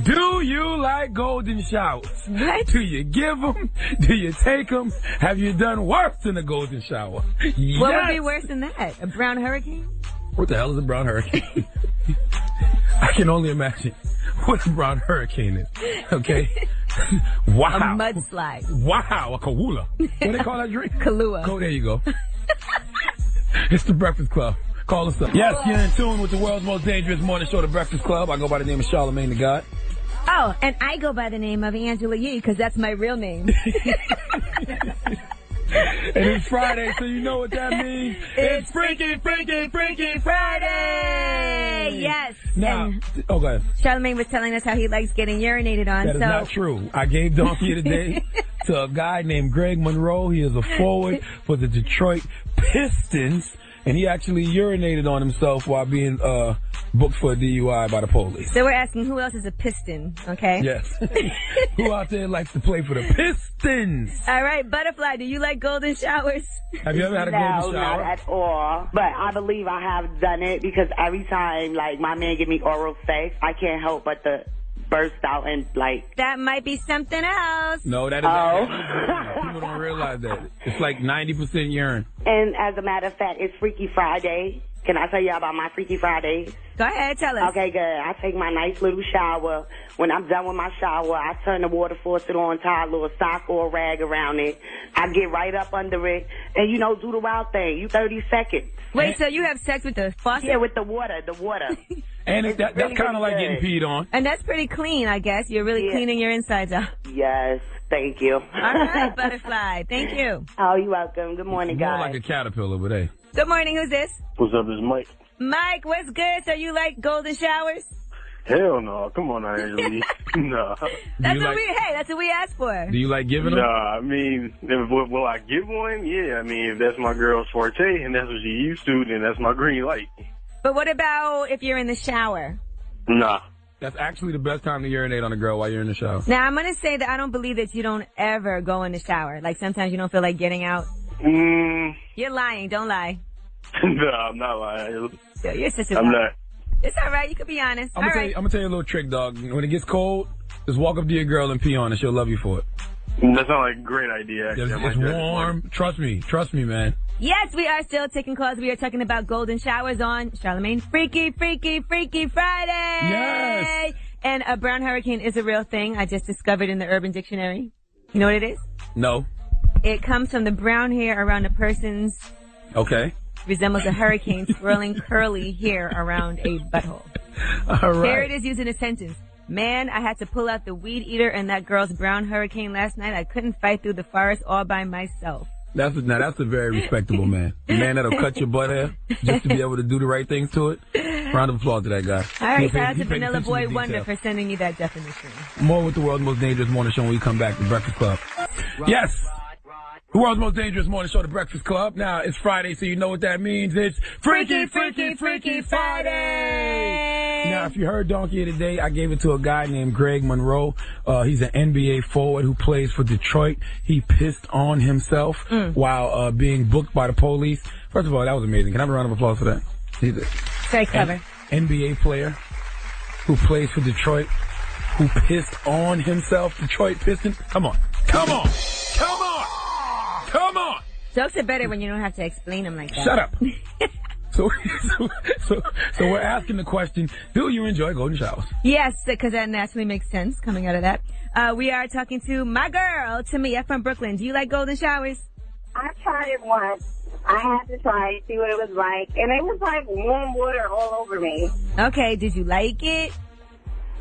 do you like golden showers? What? Do you give them? Do you take them? Have you done worse than a golden shower? Yes. What would be worse than that? A brown hurricane? What the hell is a brown hurricane? I can only imagine what a brown hurricane is. Okay? Wow. A mudslide. Wow, a Kahlua. What do they call that drink? Kahlua. Oh, there you go. It's the Breakfast Club. Call us up. Yes, you're in tune with the world's most dangerous morning show, the Breakfast Club. I go by the name of Charlagmane Tha God. Oh, and I go by the name of Angela Yee, because that's my real name. And it's Friday, so you know what that means. It's Freaky Friday! Yes. Now, go ahead. Charlamagne was telling us how he likes getting urinated on. That is not true. I gave Donkey today to a guy named Greg Monroe. He is a forward for the Detroit Pistons, and he actually urinated on himself while being booked for a DUI by the police. So we're asking, who else is a Piston, okay? Yes. Who out there likes to play for the Pistons? All right, Butterfly, do you like golden showers? Have you ever had a golden shower? No, not at all. But I believe I have done it because every time, like, my man give me oral sex, I can't help but to burst out and, like... That might be something else. No, that is people don't realize that. It's like 90% urine. And as a matter of fact, it's Freaky Friday. Can I tell y'all about my Freaky Fridays? Go ahead, tell us. Okay, good. I take my nice little shower. When I'm done with my shower, I turn the water faucet on, tie a little sock or a rag around it. I get right up under it and, you know, do the wild thing. You 30 seconds. Wait, so you have sex with the faucet? Yeah, with the water. And that's kind of like getting peed on. And that's pretty clean, I guess. You're really cleaning your insides out. Yes, thank you. All right, Butterfly. Thank you. Oh, you're welcome. Good morning, guys. More like a caterpillar, but hey. Good morning. Who's this? What's up, this is Mike. Mike, what's good? So you like golden showers? Hell no. Come on, Angela. No. That's what we asked for. Do you like giving them? Nah, I mean, will I give one? Yeah, I mean, if that's my girl's forte and that's what she used to, then that's my green light. But what about if you're in the shower? Nah. That's actually the best time to urinate on a girl while you're in the shower. Now, I'm going to say that I don't believe that you don't ever go in the shower. Like, sometimes you don't feel like getting out. You're lying. Don't lie. No, I'm not lying. You're such a I'm not. It's all right. You can be honest. I'm gonna tell you a little trick, dog. When it gets cold, just walk up to your girl and pee on her. She'll love you for it. That sounds like a great idea, actually. It's warm. Trust me, man. Yes, we are still taking calls. We are talking about golden showers on Charlamagne Freaky Friday. Yes. And a brown hurricane is a real thing. I just discovered in the Urban Dictionary. You know what it is? No. It comes from the brown hair around a person's... Okay. Resembles a hurricane swirling curly hair around a butthole. All right. Here it is used in a sentence. Man, I had to pull out the weed eater in that girl's brown hurricane last night. I couldn't fight through the forest all by myself. That's a very respectable man. A man that'll cut your butt hair just to be able to do the right things to it. Round of applause to that guy. All right, shout out to Vanilla Boy Wonder for sending you that definition. More with the world's most dangerous morning show when we come back to Breakfast Club. Yes! The world's most dangerous morning show, the Breakfast Club. Now, it's Friday, so you know what that means. It's Freaky Friday! Now, if you heard Donkey today, I gave it to a guy named Greg Monroe. He's an NBA forward who plays for Detroit. He pissed on himself while being booked by the police. First of all, that was amazing. Can I have a round of applause for that? He's a very clever. NBA player who plays for Detroit, who pissed on himself. Detroit Pistons. Come on. Jokes are better when you don't have to explain them like that. Shut up. So we're asking the question, do you enjoy golden showers? Yes, because that naturally makes sense coming out of that. We are talking to my girl, Tamia from Brooklyn. Do you like golden showers? I tried it once. I had to try it, see what it was like. And it was like warm water all over me. Okay, did you like it?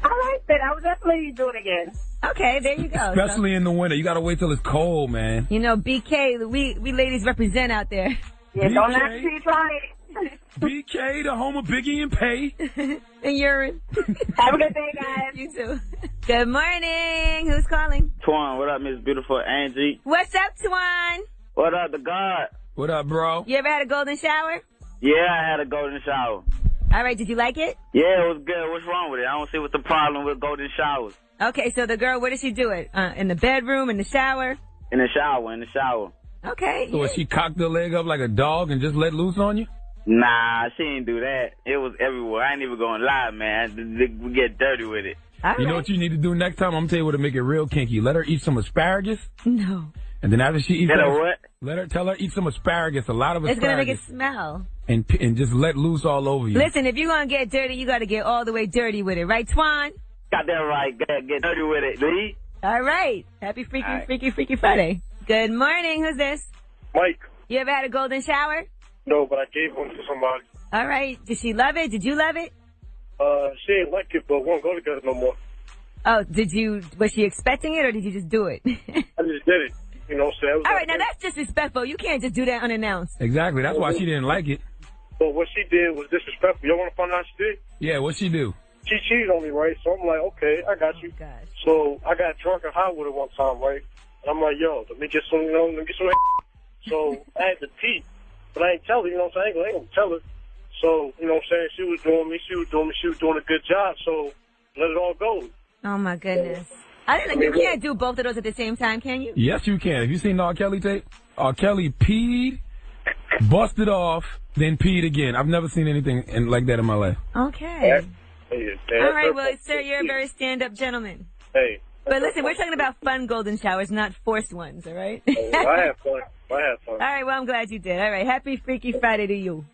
I liked it. I would definitely do it again. Okay, there you go. Especially in the winter. You gotta wait till it's cold, man. You know, BK, we ladies represent out there. Yeah, don't actually try it. BK, the home of Biggie and Pay. And urine. Have a good day, guys. You too. Good morning. Who's calling? Twan, what up, Miss Beautiful Angie? What's up, Twan? What up, the God? What up, bro? You ever had a golden shower? Yeah, I had a golden shower. All right, did you like it? Yeah, it was good. What's wrong with it? I don't see what's the problem with golden showers. Okay, so the girl, where did she do it? In the bedroom, in the shower? In the shower. Okay. So she cocked her leg up like a dog and just let loose on you? Nah, she didn't do that. It was everywhere. I ain't even gonna lie, man. We get dirty with it. You know what you need to do next time? I'm gonna tell you what to make it real kinky. Let her eat some asparagus. No. And then after she eats what? Tell her eat some asparagus, a lot of asparagus. It's gonna make it smell. And just let loose all over you. Listen, if you're gonna get dirty, you gotta get all the way dirty with it, right, Twan? Got that right. Get dirty with it, Lee. All right. Happy Freaky Friday. Good morning. Who's this? Mike. You ever had a golden shower? No, but I gave one to somebody. All right. Did she love it? Did you love it? She ain't like it, but won't go together no more. Oh, was she expecting it, or did you just do it? I just did it. You know what I'm saying? All right, now that's disrespectful. You can't just do that unannounced. Exactly. That's why she didn't like it. But what she did was disrespectful. Y'all want to find out what she did? Yeah, what'd she do? She cheated on me, right? So I'm like, okay, I got you. Gosh. So I got drunk and high with her one time, right? And I'm like, yo, let me get some. So I had to pee, but I ain't tell her, you know what I'm saying? I ain't gonna tell her. So, you know what I'm saying? She was doing a good job, so let it all go. Oh my goodness. You can't do both of those at the same time, can you? Yes, you can. Have you seen the R. Kelly tape? R. Kelly peed, busted off, then peed again. I've never seen anything like that in my life. Okay. All right, well, sir, you're a very stand-up gentleman. Hey. But listen, we're talking about fun golden showers, not forced ones, all right? I have fun. All right, well, I'm glad you did. All right, happy Freaky Friday to you.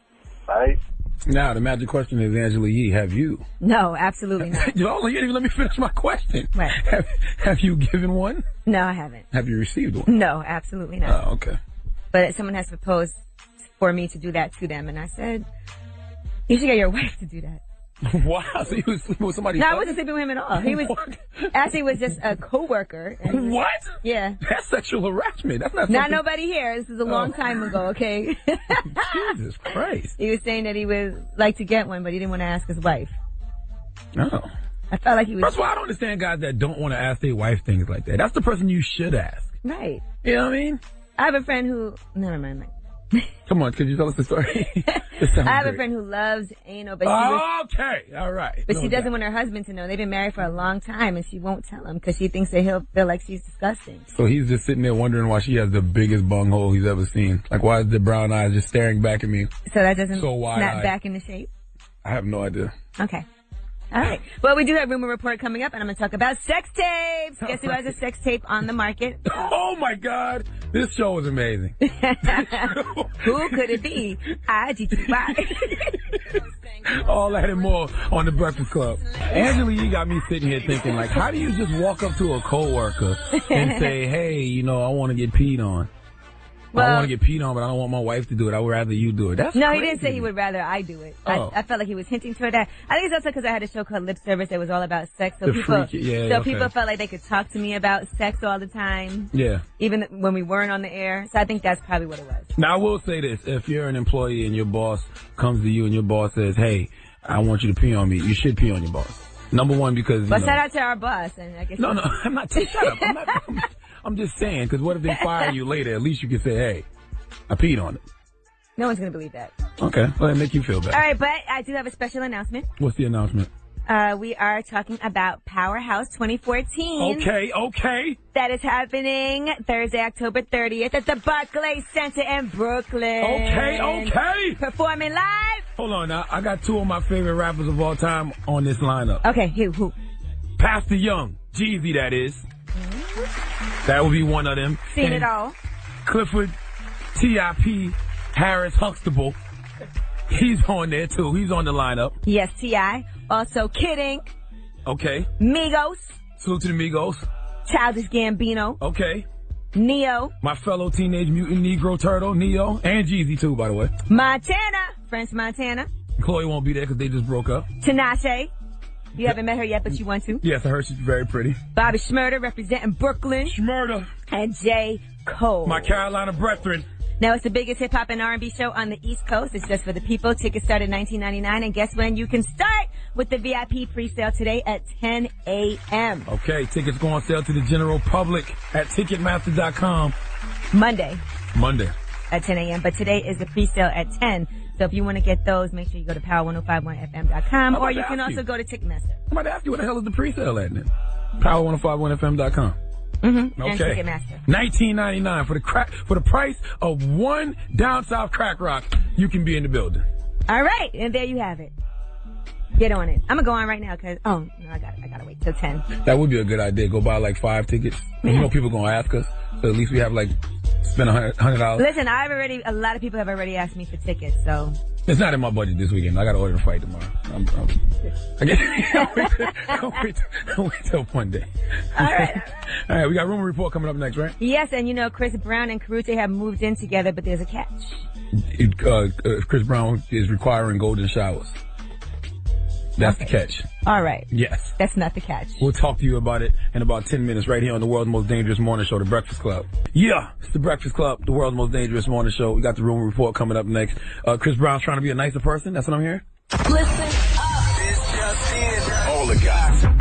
All right. Now, the magic question is, Angela Yee, have you? No, absolutely not. You didn't even let me finish my question. Right. Have you given one? No, I haven't. Have you received one? No, absolutely not. Oh, okay. But someone has proposed for me to do that to them, and I said, you should get your wife to do that. Wow, so you was sleeping with somebody? No, I wasn't sleeping with him at all. He was actually was just a coworker. What? Yeah. That's sexual harassment. That's not. Not nobody here. This is a long time ago. Okay. Jesus Christ. He was saying that he would like to get one, but he didn't want to ask his wife. Oh. I felt like he was. First of all, I don't understand guys that don't want to ask their wife things like that. That's the person you should ask. Right. You know what I mean? I have a friend who. Never mind, Mike. Come on, could you tell us the story? I have a friend who loves anal, but okay, all right. But she doesn't want her husband to know. They've been married for a long time, and she won't tell him because she thinks that he'll feel like she's disgusting. So he's just sitting there wondering why she has the biggest bunghole he's ever seen. Like, why is the brown eyes just staring back at me? So that doesn't snap back into shape? I have no idea. Okay. All right. Well, we do have Rumor Report coming up, and I'm going to talk about sex tapes. Guess who has a sex tape on the market? Oh, my God. This show is amazing. Who could it be? IGTY. All that and more on the Breakfast Club. Angela Yee got me sitting here thinking, like, how do you just walk up to a coworker and say, hey, you know, I want to get peed on? Well, I want to get peed on, but I don't want my wife to do it. I would rather you do it. That's no, crazy. He didn't say he would rather I do it. Oh. I felt like he was hinting toward that. I think it's also because I had a show called Lip Service that was all about sex. So people felt like they could talk to me about sex all the time. Yeah. Even when we weren't on the air. So I think that's probably what it was. Now, I will say this. If you're an employee and your boss comes to you and your boss says, hey, I want you to pee on me, you should pee on your boss. Number one, because... But shout out to our boss. And I guess no, I'm not... Shut up. I'm just saying, because what if they fire you later? At least you can say, hey, I peed on it. No one's going to believe that. Okay. Well, that make you feel better. All right, but I do have a special announcement. What's the announcement? We are talking about Powerhouse 2014. Okay. That is happening Thursday, October 30th at the Barclays Center in Brooklyn. Okay. Performing live. Hold on now. I got two of my favorite rappers of all time on this lineup. Okay, who? Pastor Young. Jeezy, that is. Mm-hmm. That would be one of them. Seen it all. Clifford, T.I.P., Harris Huxtable. He's on there, too. He's on the lineup. Yes, T.I. Also, Kid Ink. Okay. Migos. Salute to the Migos. Childish Gambino. Okay. Neo. My fellow Teenage Mutant Negro Turtle, Neo. And Jeezy, too, by the way. Montana. French Montana. Chloe won't be there because they just broke up. Tinashe. You haven't met her yet, but you want to. Yes, I heard she's very pretty. Bobby Shmurda representing Brooklyn. Shmurda. And J. Cole. My Carolina brethren. Now, it's the biggest hip-hop and R&B show on the East Coast. It's just for the people. Tickets start at $19.99. And guess when? You can start with the VIP pre-sale today at 10 a.m. Okay, tickets go on sale to the general public at Ticketmaster.com. Monday. At 10 a.m. But today is the pre-sale at 10. So if you want to get those, make sure you go to power1051fm.com. Or you can also go to Ticketmaster. I'm about to ask you, what the hell is the pre-sale at then? Power1051fm.com. Mm-hmm. Okay. And Ticketmaster. $19.99 for the price of one down south crack rock. You can be in the building. All right, and there you have it. Get on it. I'm gonna go on right now because no, I gotta wait till 10. That would be a good idea. Go buy like 5 tickets. You know people gonna ask us, so at least we have like spend $100. Listen, a lot of people have already asked me for tickets, so. It's not in my budget this weekend. I gotta order a fight tomorrow. I'll wait till Monday. All right. All right, we got Rumor Report coming up next, right? Yes, and you know, Chris Brown and Karrueche have moved in together, but there's a catch. Chris Brown is requiring golden showers. That's the catch. All right. Yes. That's not the catch. We'll talk to you about it in about 10 minutes right here on the world's most dangerous morning show, The Breakfast Club. Yeah, it's The Breakfast Club, the world's most dangerous morning show. We got the Rumor Report coming up next. Chris Brown's trying to be a nicer person. That's what I'm hearing. Listen up. It's just in. All the gossip.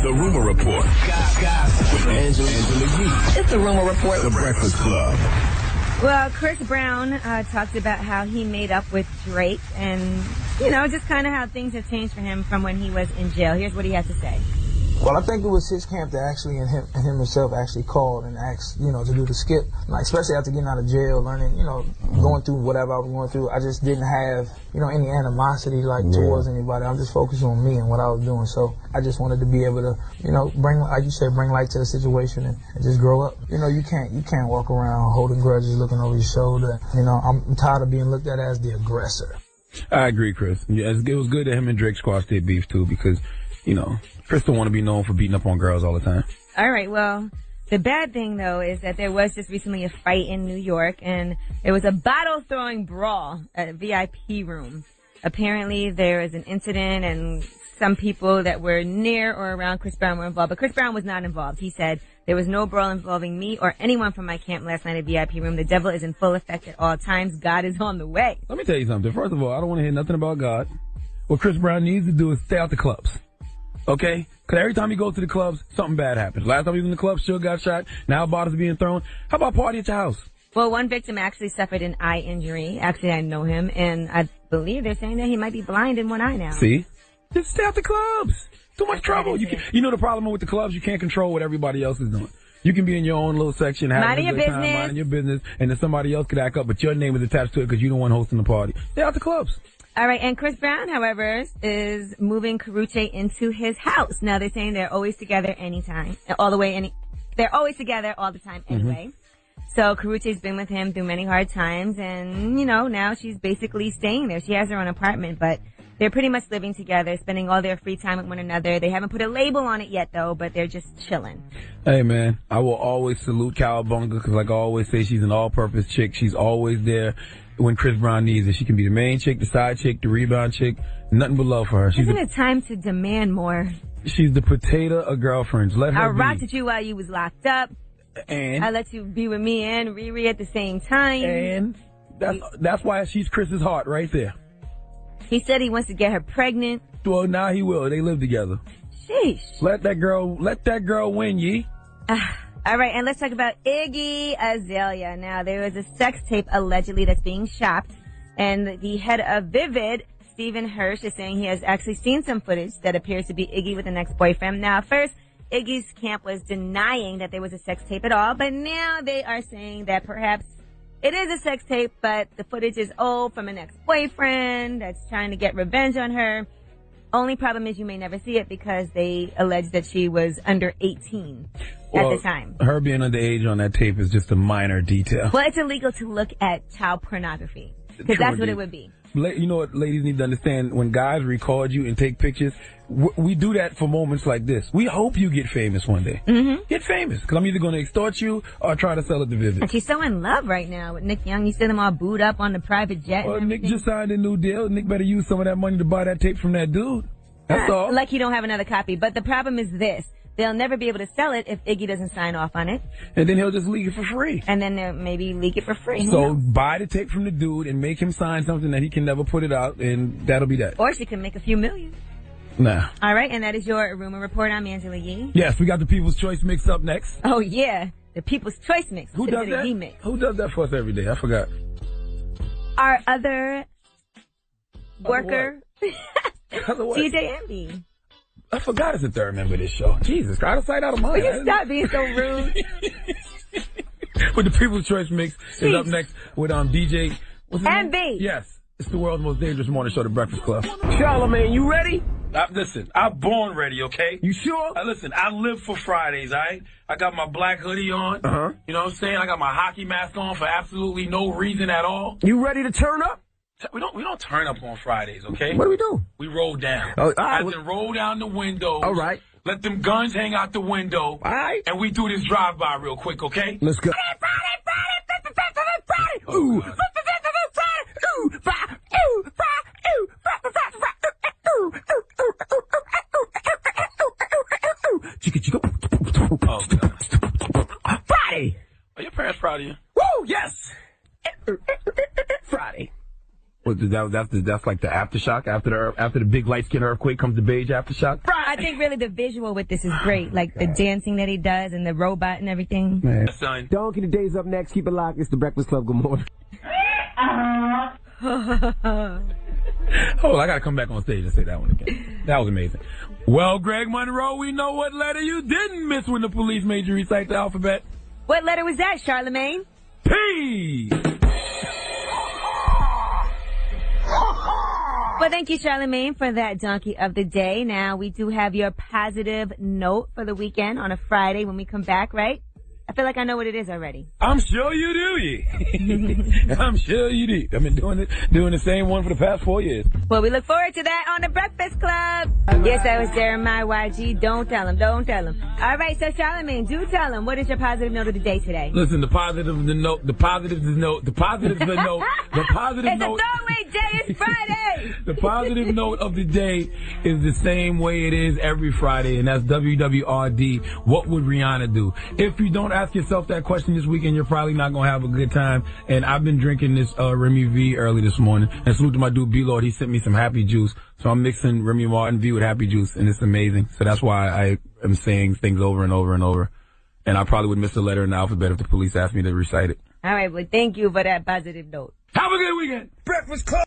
The Rumor Report. Gossip with Angela Yee. It's the Rumor Report. The Breakfast Club. Well, Chris Brown talked about how he made up with Drake and, you know, just kind of how things have changed for him from when he was in jail. Here's what he had to say. Well, I think it was his camp that actually, and him himself actually called and asked, you know, to do the skip. Like, especially after getting out of jail, learning, you know, going through whatever I was going through. I just didn't have, you know, any animosity, like, towards anybody. I'm just focused on me and what I was doing. So I just wanted to be able to, you know, bring, like you said, bring light to the situation and just grow up. You know, you can't walk around holding grudges, looking over your shoulder. You know, I'm tired of being looked at as the aggressor. I agree, Chris. Yeah, it was good that him and Drake squashed their beef, too, because, you know, Chris don't want to be known for beating up on girls all the time. All right, well, the bad thing, though, is that there was just recently a fight in New York, and there was a bottle-throwing brawl at a VIP room. Apparently, there was an incident, and some people that were near or around Chris Brown were involved, but Chris Brown was not involved. He said, there was no brawl involving me or anyone from my camp last night at VIP room. The devil is in full effect at all times. God is on the way. Let me tell you something. First of all, I don't want to hear nothing about God. What Chris Brown needs to do is stay out the clubs. Okay? Because every time he goes to the clubs, something bad happens. Last time he was in the club, Suge got shot. Now bottles being thrown. How about party at your house? Well, one victim actually suffered an eye injury. Actually, I know him, and I believe they're saying that he might be blind in one eye now. See? Just stay out the clubs. Too much trouble. You know the problem with the clubs? You can't control what everybody else is doing. You can be in your own little section, having a good time, minding your business, and then somebody else could act up, but your name is attached to it because you're the one hosting the party. Stay out the clubs. All right, and Chris Brown, however, is moving Karrueche into his house. Now, they're saying they're always together anytime, they're always together all the time anyway. So Karrueche's been with him through many hard times, and, you know, now she's basically staying there. She has her own apartment, but they're pretty much living together, spending all their free time with one another. They haven't put a label on it yet, though, but they're just chilling. Hey, man, I will always salute Cowabunga because, like I always say, she's an all-purpose chick. She's always there when Chris Brown needs it. She can be the main chick, the side chick, the rebound chick. Nothing but love for her. Isn't it time to demand more? She's the potato of girlfriends. Let her I rocked with you while you was locked up. And? I let you be with me and Riri at the same time. And? That's why she's Chris's heart right there. He said he wants to get her pregnant. Well, now he will. They live together. Sheesh. Let that girl win, Yee. All right, and let's talk about Iggy Azalea. Now, there was a sex tape allegedly that's being shopped, and the head of Vivid, Stephen Hirsch, is saying he has actually seen some footage that appears to be Iggy with an ex-boyfriend. Now, first, Iggy's camp was denying that there was a sex tape at all, but now they are saying that perhaps it is a sex tape, but the footage is old from an ex-boyfriend that's trying to get revenge on her. Only problem is you may never see it because they allege that she was under 18 at the time. Her being underage on that tape is just a minor detail. Well, it's illegal to look at child pornography because that's what it would be. You know what ladies need to understand? When guys record you and take pictures, we do that for moments like this. We hope you get famous one day. Mm-hmm. Get famous, because I'm either going to extort you or try to sell it to Vivid. And she's so in love right now with Nick Young. You see them all booed up on the private jet. Well, Nick just signed a new deal. Nick better use some of that money to buy that tape from that dude. That's all. Like he don't have another copy. But the problem is this. They'll never be able to sell it if Iggy doesn't sign off on it. And then he'll just leak it for free. And then they'll maybe leak it for free. So buy the tape from the dude and make him sign something that he can never put it out, and that'll be that. Or she can make a few million. Nah. All right, and that is your Rumor Report. I'm Angela Yee. Yes, we got the People's Choice Mix up next. Oh, yeah. The People's Choice Mix. Who does that? Mix. Who does that for us every day? I forgot. Our other worker, TJ Envy. I forgot it's the third member of this show. Jesus, out of sight, out of mind. Will you stop being so rude? With the People's Choice Mix is up next with DJ. What's his name? MB. Yes. It's the world's most dangerous morning show, The Breakfast Club. Charlagmane, you ready? Listen, I'm born ready, okay? You sure? Listen, I live for Fridays, all right? I got my black hoodie on. Uh-huh. You know what I'm saying? I got my hockey mask on for absolutely no reason at all. You ready to turn up? We don't turn up on Fridays, okay? What do we do? We roll down. Oh, all right. As in roll down the windows. All right. Let them guns hang out the window. All right. And we do this drive-by real quick, okay? Let's go. Friday. Ooh. Friday. Are your parents proud of you? Woo, yes. Friday. Well, that's like the aftershock after the big light skin earthquake comes the beige aftershock. I think really the visual with this is great, like the dancing that he does and the robot and everything. Man. Son. Donkey, the day's up next. Keep it locked. It's the Breakfast Club. Good morning. Oh, I gotta come back on stage and say that one again. That was amazing. Well, Greg Monroe, we know what letter you didn't miss when the police made you recite the alphabet. What letter was that, Charlagmane? P. Well, thank you, Charlagmane, for that donkey of the day. Now, we do have your positive note for the weekend on a Friday when we come back, right? I feel like I know what it is already. I'm sure you do, I'm sure you do. I've been doing the same one for the past 4 years. Well, we look forward to that on the Breakfast Club. Yes, that was Jeremiah YG. Don't tell him. Don't tell him. All right, so Charlagmane, do tell him. What is your positive note of the day today? Listen, the positive note. It's a throwaway day. It's Friday. The positive note of the day is the same way it is every Friday, and that's WWRD. What would Rihanna do? If you don't ask yourself that question this weekend, you're probably not going to have a good time. And I've been drinking this Remy V early this morning. And salute to my dude B-Lord. He sent me some Happy Juice. So I'm mixing Remy Martin V with Happy Juice, and it's amazing. So that's why I am saying things over and over and over. And I probably would miss a letter in the alphabet if the police asked me to recite it. All right, well, thank you for that positive note. Have a good weekend. Breakfast Club.